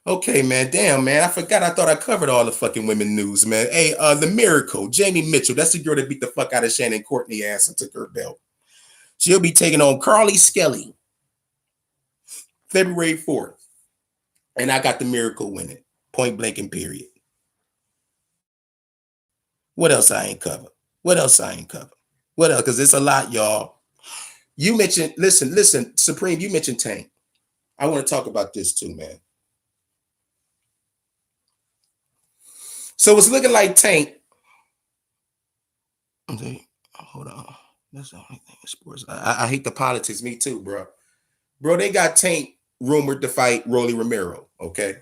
Speaker 1: Okay, man. Damn, man. I forgot. I thought I covered all the fucking women news, man. Hey, the Miracle, Jamie Mitchell. That's the girl that beat the fuck out of Shannon Courtney ass and took her belt. She'll be taking on Carly Skelly February 4th. And I got the Miracle winning. Point blank and period. What else I ain't cover? What else? Because it's a lot, y'all. You mentioned, listen, Supreme, you mentioned Tank. I want to talk about this too, man. So it's looking like Tank. Okay, hold on. That's the only thing in sports. I hate the politics. Me too, bro. Bro, they got Tank rumored to fight Rolly Romero. Okay.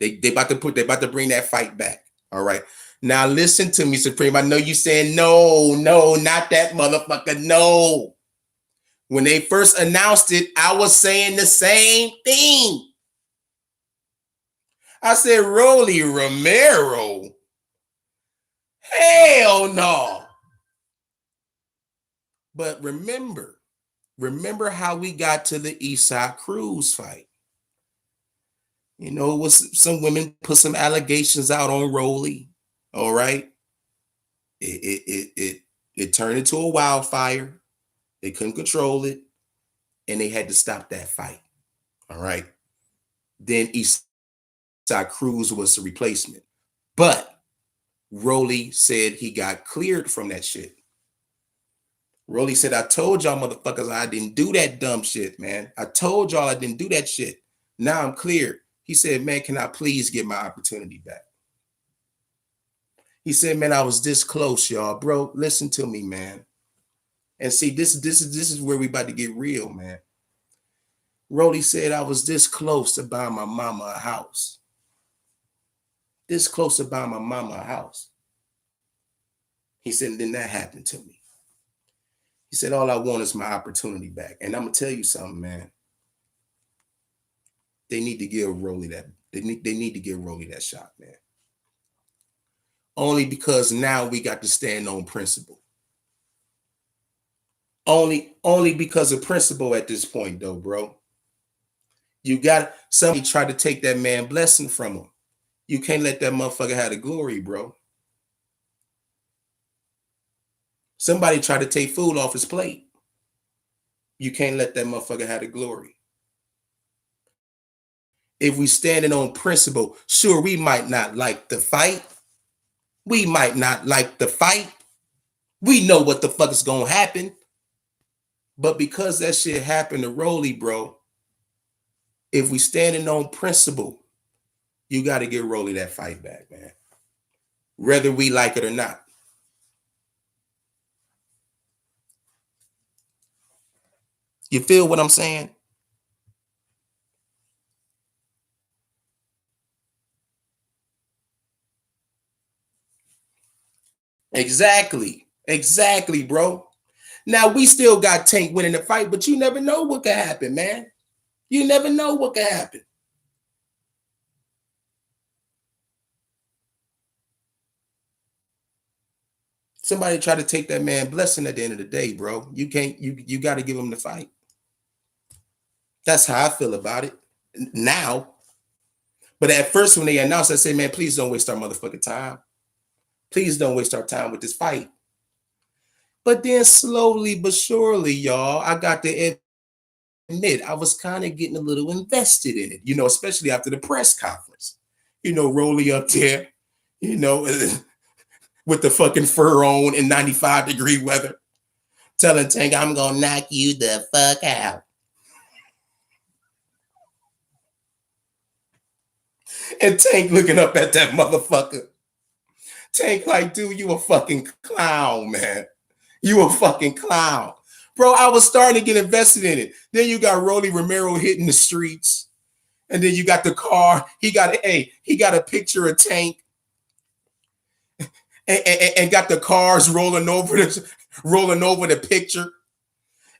Speaker 1: They about to bring that fight back. All right. Now listen to me, Supreme. I know you saying no, not that motherfucker. No. When they first announced it, I was saying the same thing. I said Rolly Romero. Hell no. But remember how we got to the Eastside Cruz fight. You know, it was some women put some allegations out on Rolly. All right. It turned into a wildfire. They couldn't control it. And they had to stop that fight. All right. Then Eastside Cruz was the replacement. But Rolly said he got cleared from that shit. Rolly said, I told y'all motherfuckers I didn't do that dumb shit, man. I told y'all I didn't do that shit. Now I'm cleared. He said, man, can I please get my opportunity back? He said, man, I was this close, y'all. Bro, listen to me, man. And see, this is where we about to get real, man. Rolly said I was this close to buying my mama a house. This close to buying my mama a house. He said, and then that happened to me. He said, all I want is my opportunity back. And I'm gonna tell you something, man. They need to give Rolly that. They need to give Rolly that shot, man. Only because now we got to stand on principle. Only because of principle at this point, though, bro. You got somebody try to take that man blessing from him. You can't let that motherfucker have the glory, bro. Somebody try to take food off his plate. You can't let that motherfucker have the glory. If we standing on principle, sure, we might not like the fight. We might not like the fight. We know what the fuck is gonna happen. But because that shit happened to Rolly, bro, if we standing on principle, you got to give Rolly that fight back, man. Whether we like it or not. You feel what I'm saying? Exactly, bro. Now we still got Tank winning the fight, but you never know what could happen, man. You never know what could happen. Somebody try to take that man blessing at the end of the day, bro. You can't, you got to give him the fight. That's how I feel about it now. But at first, when they announced, I said, man, please don't waste our motherfucking time. Please don't waste our time with this fight. But then slowly but surely, y'all, I got to admit, I was kind of getting a little invested in it, you know, especially after the press conference. You know, Rolly up there, you know, with the fucking fur on in 95-degree weather, telling Tank, I'm going to knock you the fuck out. And Tank looking up at that motherfucker. Tank like, dude, you a fucking clown, man. You a fucking clown. Bro, I was starting to get invested in it. Then you got Rolly Romero hitting the streets. And then you got the car. He got a picture of Tank. And got the cars rolling over the picture.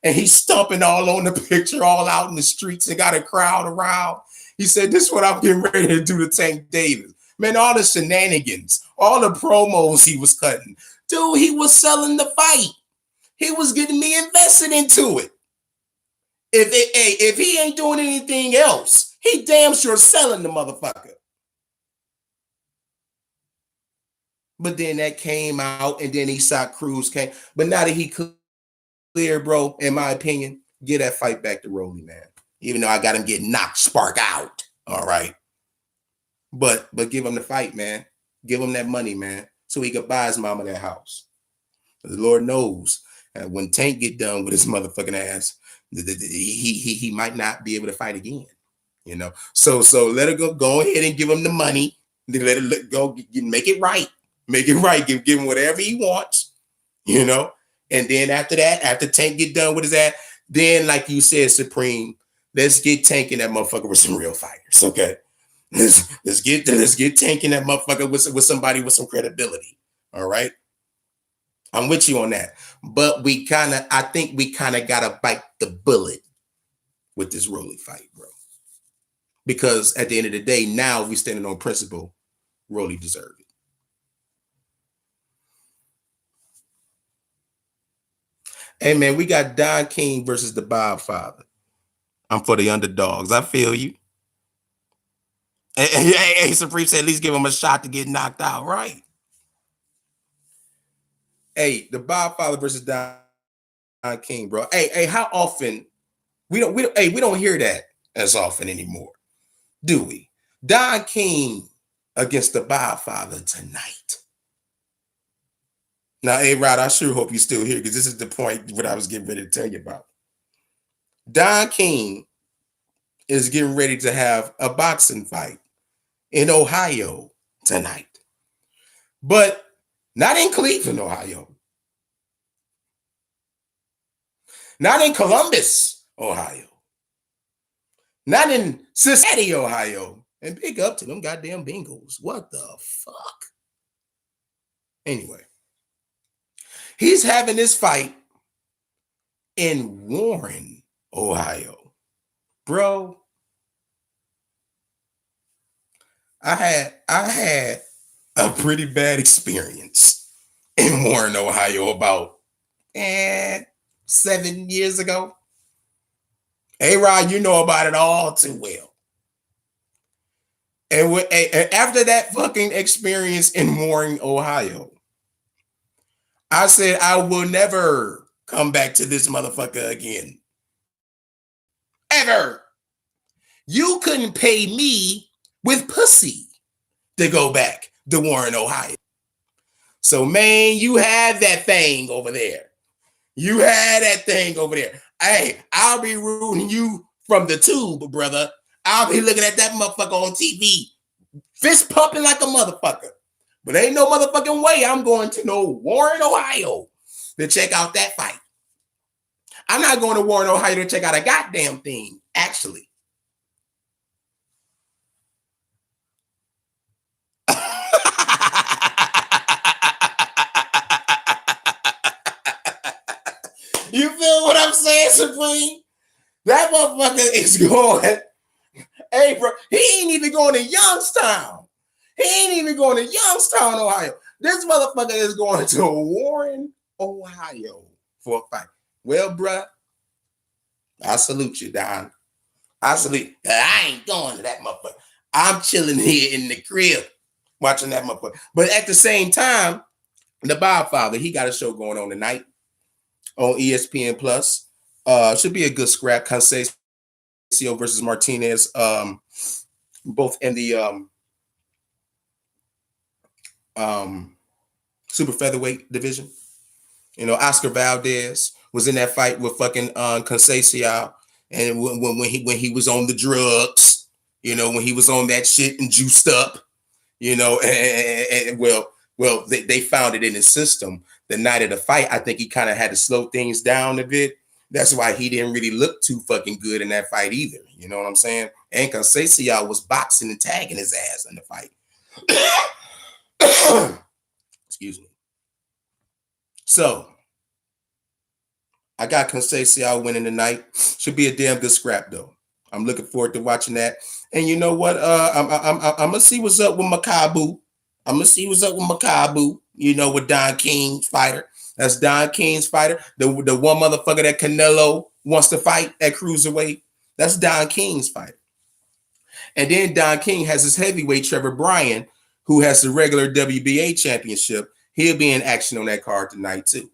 Speaker 1: And he's stomping all on the picture, all out in the streets, and got a crowd around. He said, this is what I'm getting ready to do to Tank Davis. Man, all the shenanigans, all the promos he was cutting. Dude, he was selling the fight. He was getting me invested into it. If he ain't doing anything else, he damn sure selling the motherfucker. But then that came out, and then Eastside Cruz came. But now that he clear, bro, in my opinion, get that fight back to Rolly, man. Even though I got him getting knocked spark out. All right. But give him the fight, man. Give him that money, man, so he could buy his mama that house. The Lord knows when Tank get done with his motherfucking ass, he might not be able to fight again. You know. So let it go. Go ahead and give him the money. Let it go. Make it right. Make it right. Give him whatever he wants. You know. And then after that, after Tank get done with his ass, then like you said, Supreme, let's get Tank and that motherfucker with some real fighters. Okay. Let's get Tank and that motherfucker with somebody with some credibility. All right. I'm with you on that. But I think we kind of gotta bite the bullet with this Rolly fight, bro. Because at the end of the day, now we standing on principle, Rolly deserved it. Hey man, we got Don King versus the Godfather. I'm for the underdogs. I feel you. Hey, Supreme said at least give him a shot to get knocked out, right? Hey, the Godfather versus Don King, bro. Hey, how often we don't hear that as often anymore, do we? Don King against the Godfather tonight. Now, hey, Rod, I sure hope you're still here because this is the point what I was getting ready to tell you about. Don King is getting ready to have a boxing fight in Ohio tonight, but not in Cleveland, Ohio, not in Columbus, Ohio. Not in Cincinnati, Ohio. And big up to them goddamn Bengals. What the fuck? Anyway, he's having this fight in Warren, Ohio. Bro, I had a pretty bad experience in Warren, Ohio about 7 years ago. Hey, Rod, you know about it all too well. And after that fucking experience in Warren, Ohio, I said I will never come back to this motherfucker again. Ever. You couldn't pay me with pussy to go back to Warren, Ohio. So, man, you have that thing over there. You had that thing over there. Hey, I'll be rooting you from the tube, brother. I'll be looking at that motherfucker on TV, fist pumping like a motherfucker. But ain't no motherfucking way I'm going to no Warren, Ohio to check out that fight. I'm not going to Warren, Ohio to check out a goddamn thing, actually. You feel what I'm saying, Supreme? That motherfucker is going. Hey, bro, he ain't even going to Youngstown. He ain't even going to Youngstown, Ohio. This motherfucker is going to Warren, Ohio for a fight. Well, bro, I salute you, Don. I salute. I ain't going to that motherfucker. I'm chilling here in the crib watching that motherfucker. But at the same time, the Godfather, he got a show going on tonight on ESPN Plus. Should be a good scrap. Conceição versus Martinez. Both in the super featherweight division. You know, Oscar Valdez was in that fight with fucking Conceição, and when he was on the drugs, you know, when he was on that shit and juiced up, you know, and they found it in his system the night of the fight. I think he kind of had to slow things down a bit. That's why he didn't really look too fucking good in that fight either. You know what I'm saying? And Conceição was boxing and tagging his ass in the fight. Excuse me. So I got Conceição winning tonight. Should be a damn good scrap though. I'm looking forward to watching that. And you know what? I'm gonna see what's up with Makabu. I'm gonna see what's up with Makabu. You know, with Don King's fighter. That's Don King's fighter. The one motherfucker that Canelo wants to fight at cruiserweight. That's Don King's fighter. And then Don King has his heavyweight Trevor Bryan, who has the regular WBA championship. He'll be in action on that card tonight too.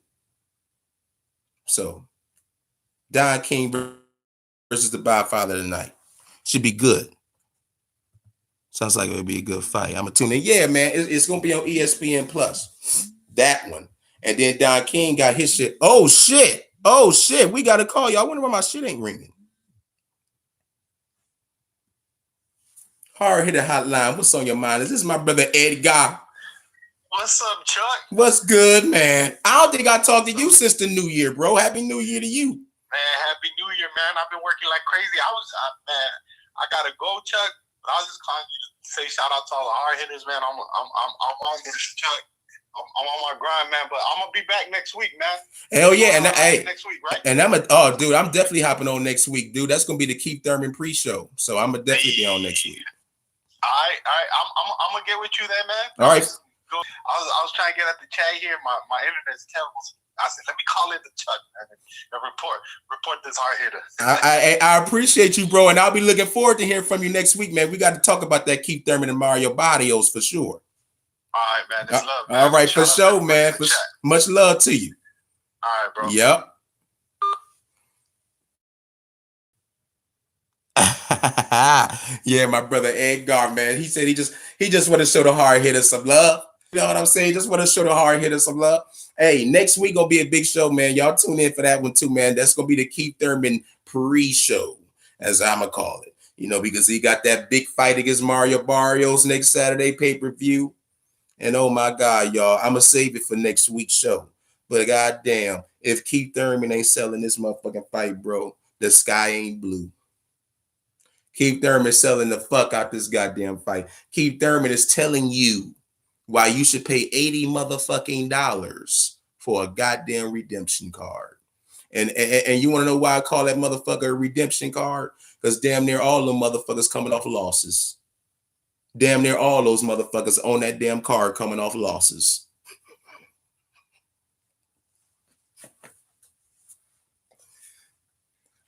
Speaker 1: So Don King versus the Godfather tonight should be good. Sounds like it would be a good fight. I'm gonna tune in. Yeah, man, it's gonna be on ESPN Plus. That one. And then Don King got his shit. Oh shit. We got to call you. I wonder why my shit ain't ringing. Hard hitter hotline. What's on your mind? Is this my brother Edgar?
Speaker 2: What's up, Chuck?
Speaker 1: What's good, man? I don't think I talked to you since the New Year, bro. Happy New Year to you.
Speaker 2: Man, Happy New Year, man. I've been working like crazy. I gotta go, Chuck. But I was just calling you to say shout out to all the hard hitters, man. I'm on this, Chuck. I'm on my grind, man. But I'm gonna be back next week, man.
Speaker 1: Hell yeah, and hey,
Speaker 2: next week, right?
Speaker 1: And I'm definitely hopping on next week, dude. That's gonna be the Keith Thurman pre-show, so I'm gonna definitely be on next week.
Speaker 2: All right. I'm gonna get with you there, man.
Speaker 1: All right.
Speaker 2: I was trying to get at the chat here. My internet's terrible. I said, let me call in the Chuck and report this hard hitter.
Speaker 1: I appreciate you, bro, and I'll be looking forward to hearing from you next week, man. We got to talk about that Keith Thurman and Mario Barrios for sure.
Speaker 2: All right, man. That's love, man.
Speaker 1: All right, for sure, man. Much love to you.
Speaker 2: All right, bro.
Speaker 1: Yep. Yeah, my brother Edgar, man. He said he just want to show the hard hitter some love. You know what I'm saying? Just want to show the hard hitter some love. Hey, next week gonna be a big show, man. Y'all tune in for that one too, man. That's gonna be the Keith Thurman pre-show, as I'ma call it. You know, because he got that big fight against Mario Barrios next Saturday pay-per-view. And oh my God, y'all, I'ma save it for next week's show. But goddamn, if Keith Thurman ain't selling this motherfucking fight, bro, the sky ain't blue. Keith Thurman selling the fuck out this goddamn fight. Keith Thurman is telling you why you should pay $80 motherfucking dollars for a goddamn redemption card. And you want to know why I call that motherfucker a redemption card? Because damn near all them motherfuckers coming off losses. Damn near all those motherfuckers on that damn card coming off losses.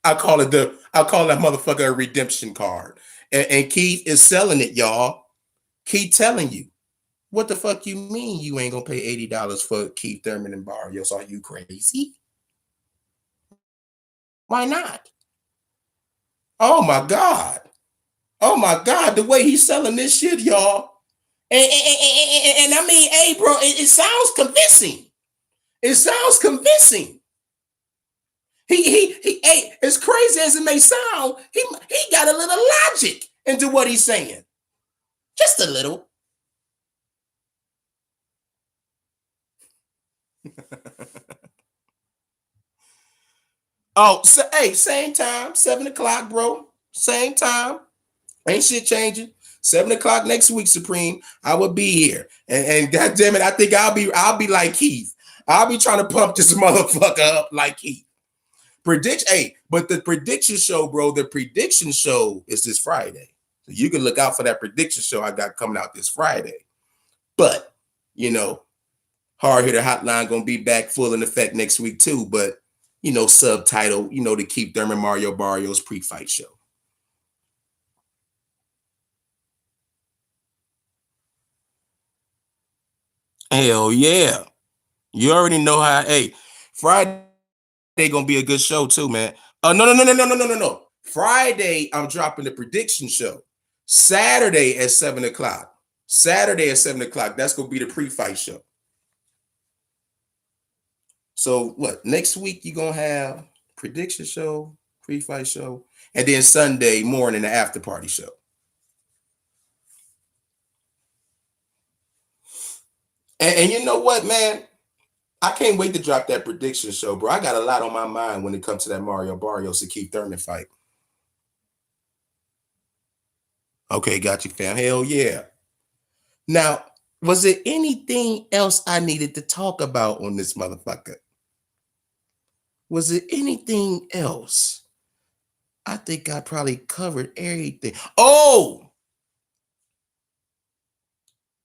Speaker 1: I call that motherfucker a redemption card. And Keith is selling it, y'all. Keith telling you. What the fuck you mean you ain't gonna pay $80 for Keith Thurman and Barrios? Are you crazy? Why not? Oh my God. Oh my God, the way he's selling this shit, y'all. And I mean, hey, bro, it sounds convincing. It sounds convincing. Hey, as crazy as it may sound, he got a little logic into what he's saying. Just a little. Oh, so, hey, same time, 7 o'clock, bro. Same time. Ain't shit changing. 7 o'clock next week, Supreme. I will be here. And God damn it, I think I'll be like Keith. I'll be trying to pump this motherfucker up like Keith. But the prediction show, bro, the prediction show is this Friday. So you can look out for that prediction show I got coming out this Friday. But, you know, Hard Hitter Hotline gonna be back full in effect next week too. But, you know, subtitle, you know, to keep Thurman Mario Barrios pre-fight show. Hell yeah. You already know how, hey, Friday gonna be a good show too, man. No. Friday, I'm dropping the prediction show. Saturday at 7 o'clock. That's gonna be the pre-fight show. So what? Next week you're gonna have prediction show, pre-fight show, and then Sunday morning the after party show. And you know what, man? I can't wait to drop that prediction show, bro. I got a lot on my mind when it comes to that Mario Barrios and Keith Thurman fight. Okay, got you, fam. Hell yeah. Now, was there anything else I needed to talk about on this motherfucker? Was there anything else? I think I probably covered everything. Oh!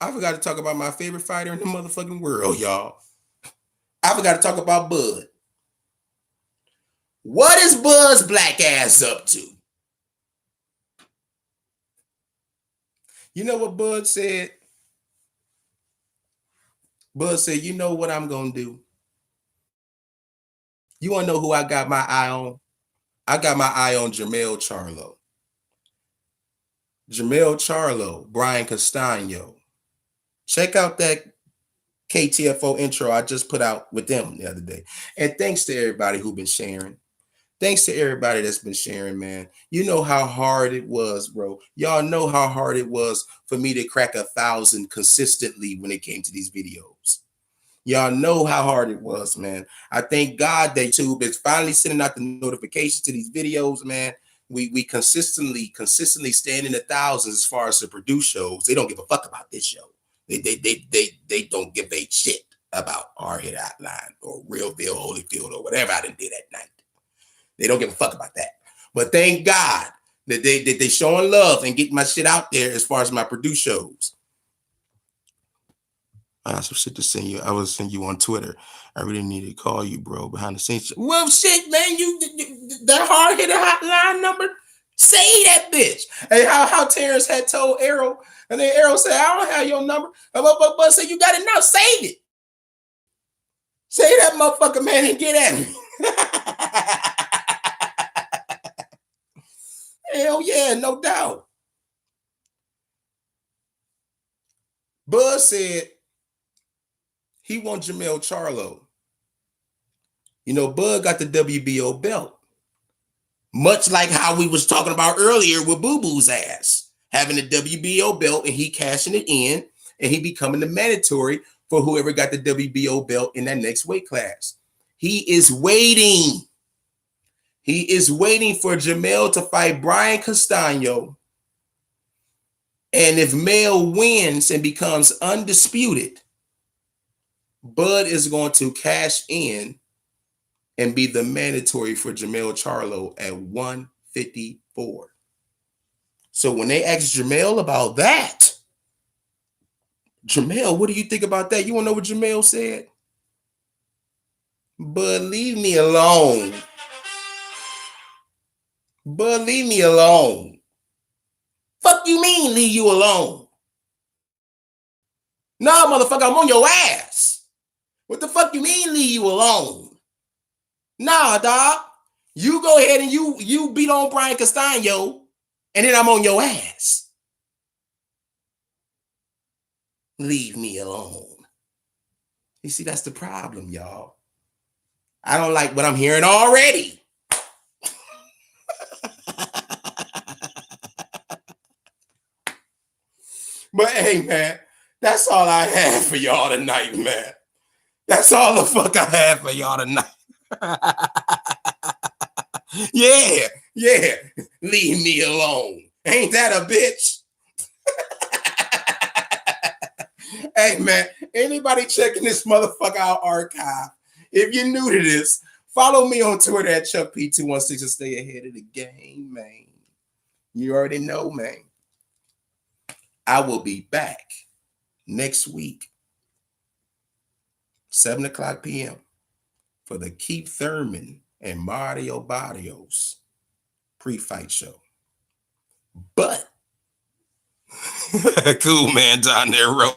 Speaker 1: I forgot to talk about my favorite fighter in the motherfucking world, y'all. I forgot to talk about Bud. What is Bud's black ass up to? You know what Bud said? Bud said, you know what I'm going to do? You want to know who I got my eye on? I got my eye on Jermell Charlo. Jermell Charlo, Brian Castano. Check out that KTFO intro I just put out with them the other day. And thanks to everybody who's been sharing. Thanks to everybody that's been sharing, man. You know how hard it was, bro. Y'all know how hard it was for me to crack 1,000 consistently when it came to these videos. Y'all know how hard it was, man. I thank God that YouTube is finally sending out the notifications to these videos, man. We consistently stand in the thousands as far as to produce shows. They don't give a fuck about this show. They don't give a shit about Hard Hitter Hotline or Realville, Holyfield, or whatever I done did that night. They don't give a fuck about that. But thank God that they showing love and getting my shit out there as far as my produce shows. I got some shit to send you. I will send you on Twitter. I really need to call you, bro, behind the scenes. Well, shit, man, the Hard Hitter Hotline number, say that bitch. Hey, how Terrence had told Arrow, and then Arrow said, I don't have your number. But say you got it now, save it. Say that motherfucker, man, and get at me. Hell yeah, no doubt. Bud said he wants Jermell Charlo. You know, Bud got the WBO belt. Much like how we was talking about earlier with Boo Boo's ass. Having the WBO belt and he cashing it in and he becoming the mandatory for whoever got the WBO belt in that next weight class. He is waiting. He is waiting for Jamel to fight Brian Castano. And if Mel wins and becomes undisputed, Bud is going to cash in and be the mandatory for Jamel Charlo at 154. So when they asked Jamel about that, Jamel, what do you think about that? You want to know what Jamel said? Bud, leave me alone. Bud, leave me alone. Fuck you mean leave you alone? Nah, motherfucker, I'm on your ass. What the fuck you mean leave you alone? Nah, dog. You go ahead and you beat on Brian Castano, and then I'm on your ass. Leave me alone. You see, that's the problem, y'all. I don't like what I'm hearing already. But hey, man, that's all I have for y'all tonight, man. That's all the fuck I have for y'all tonight. Yeah. Leave me alone. Ain't that a bitch? Hey, man, anybody checking this motherfucker out archive? If you're new to this, follow me on Twitter at ChuckP216 to stay ahead of the game, man. You already know, man. I will be back next week, 7 o'clock p.m. for the Keith Thurman and Mario Barrios pre-fight show. But cool man down there rolling.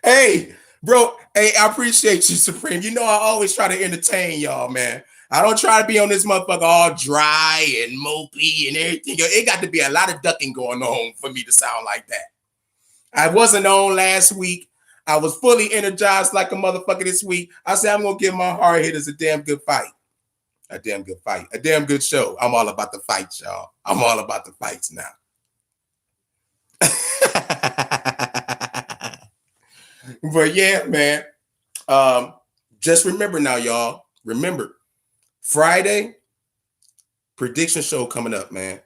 Speaker 1: Hey, bro. Hey, I appreciate you, Supreme. You know I always try to entertain y'all, man. I don't try to be on this motherfucker all dry and mopey and everything. It got to be a lot of ducking going on for me to sound like that. I wasn't on last week. I was fully energized like a motherfucker this week. I said I'm going to give my hard hitters a damn good fight. A damn good fight. A damn good show. I'm all about the fights, y'all. I'm all about the fights now. But yeah, man. Just remember now, y'all. Remember, Friday, prediction show coming up, man.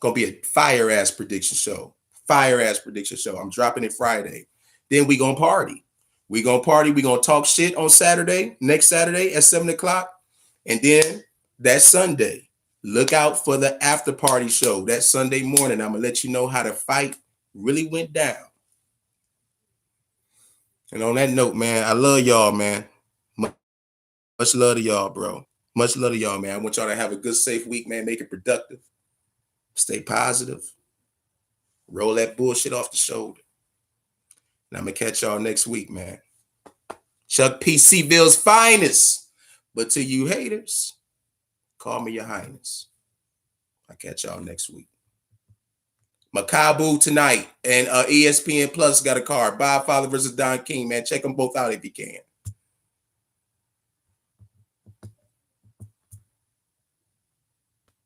Speaker 1: Gonna be a fire-ass prediction show. Fire-ass prediction show. I'm dropping it Friday. Then we gonna party. We gonna talk shit on Saturday, next Saturday at 7 o'clock. And then that Sunday, look out for the after party show. That Sunday morning, I'm gonna let you know how the fight really went down. And on that note, man, I love y'all, man. Much love to y'all, bro. Much love to y'all, man. I want y'all to have a good, safe week, man. Make it productive. Stay positive. Roll that bullshit off the shoulder. And I'm going to catch y'all next week, man. Chuck P. C-Ville's finest. But to you haters, call me your highness. I'll catch y'all next week. Macabre tonight and ESPN Plus got a card. Bob Father versus Don King, man. Check them both out if you can.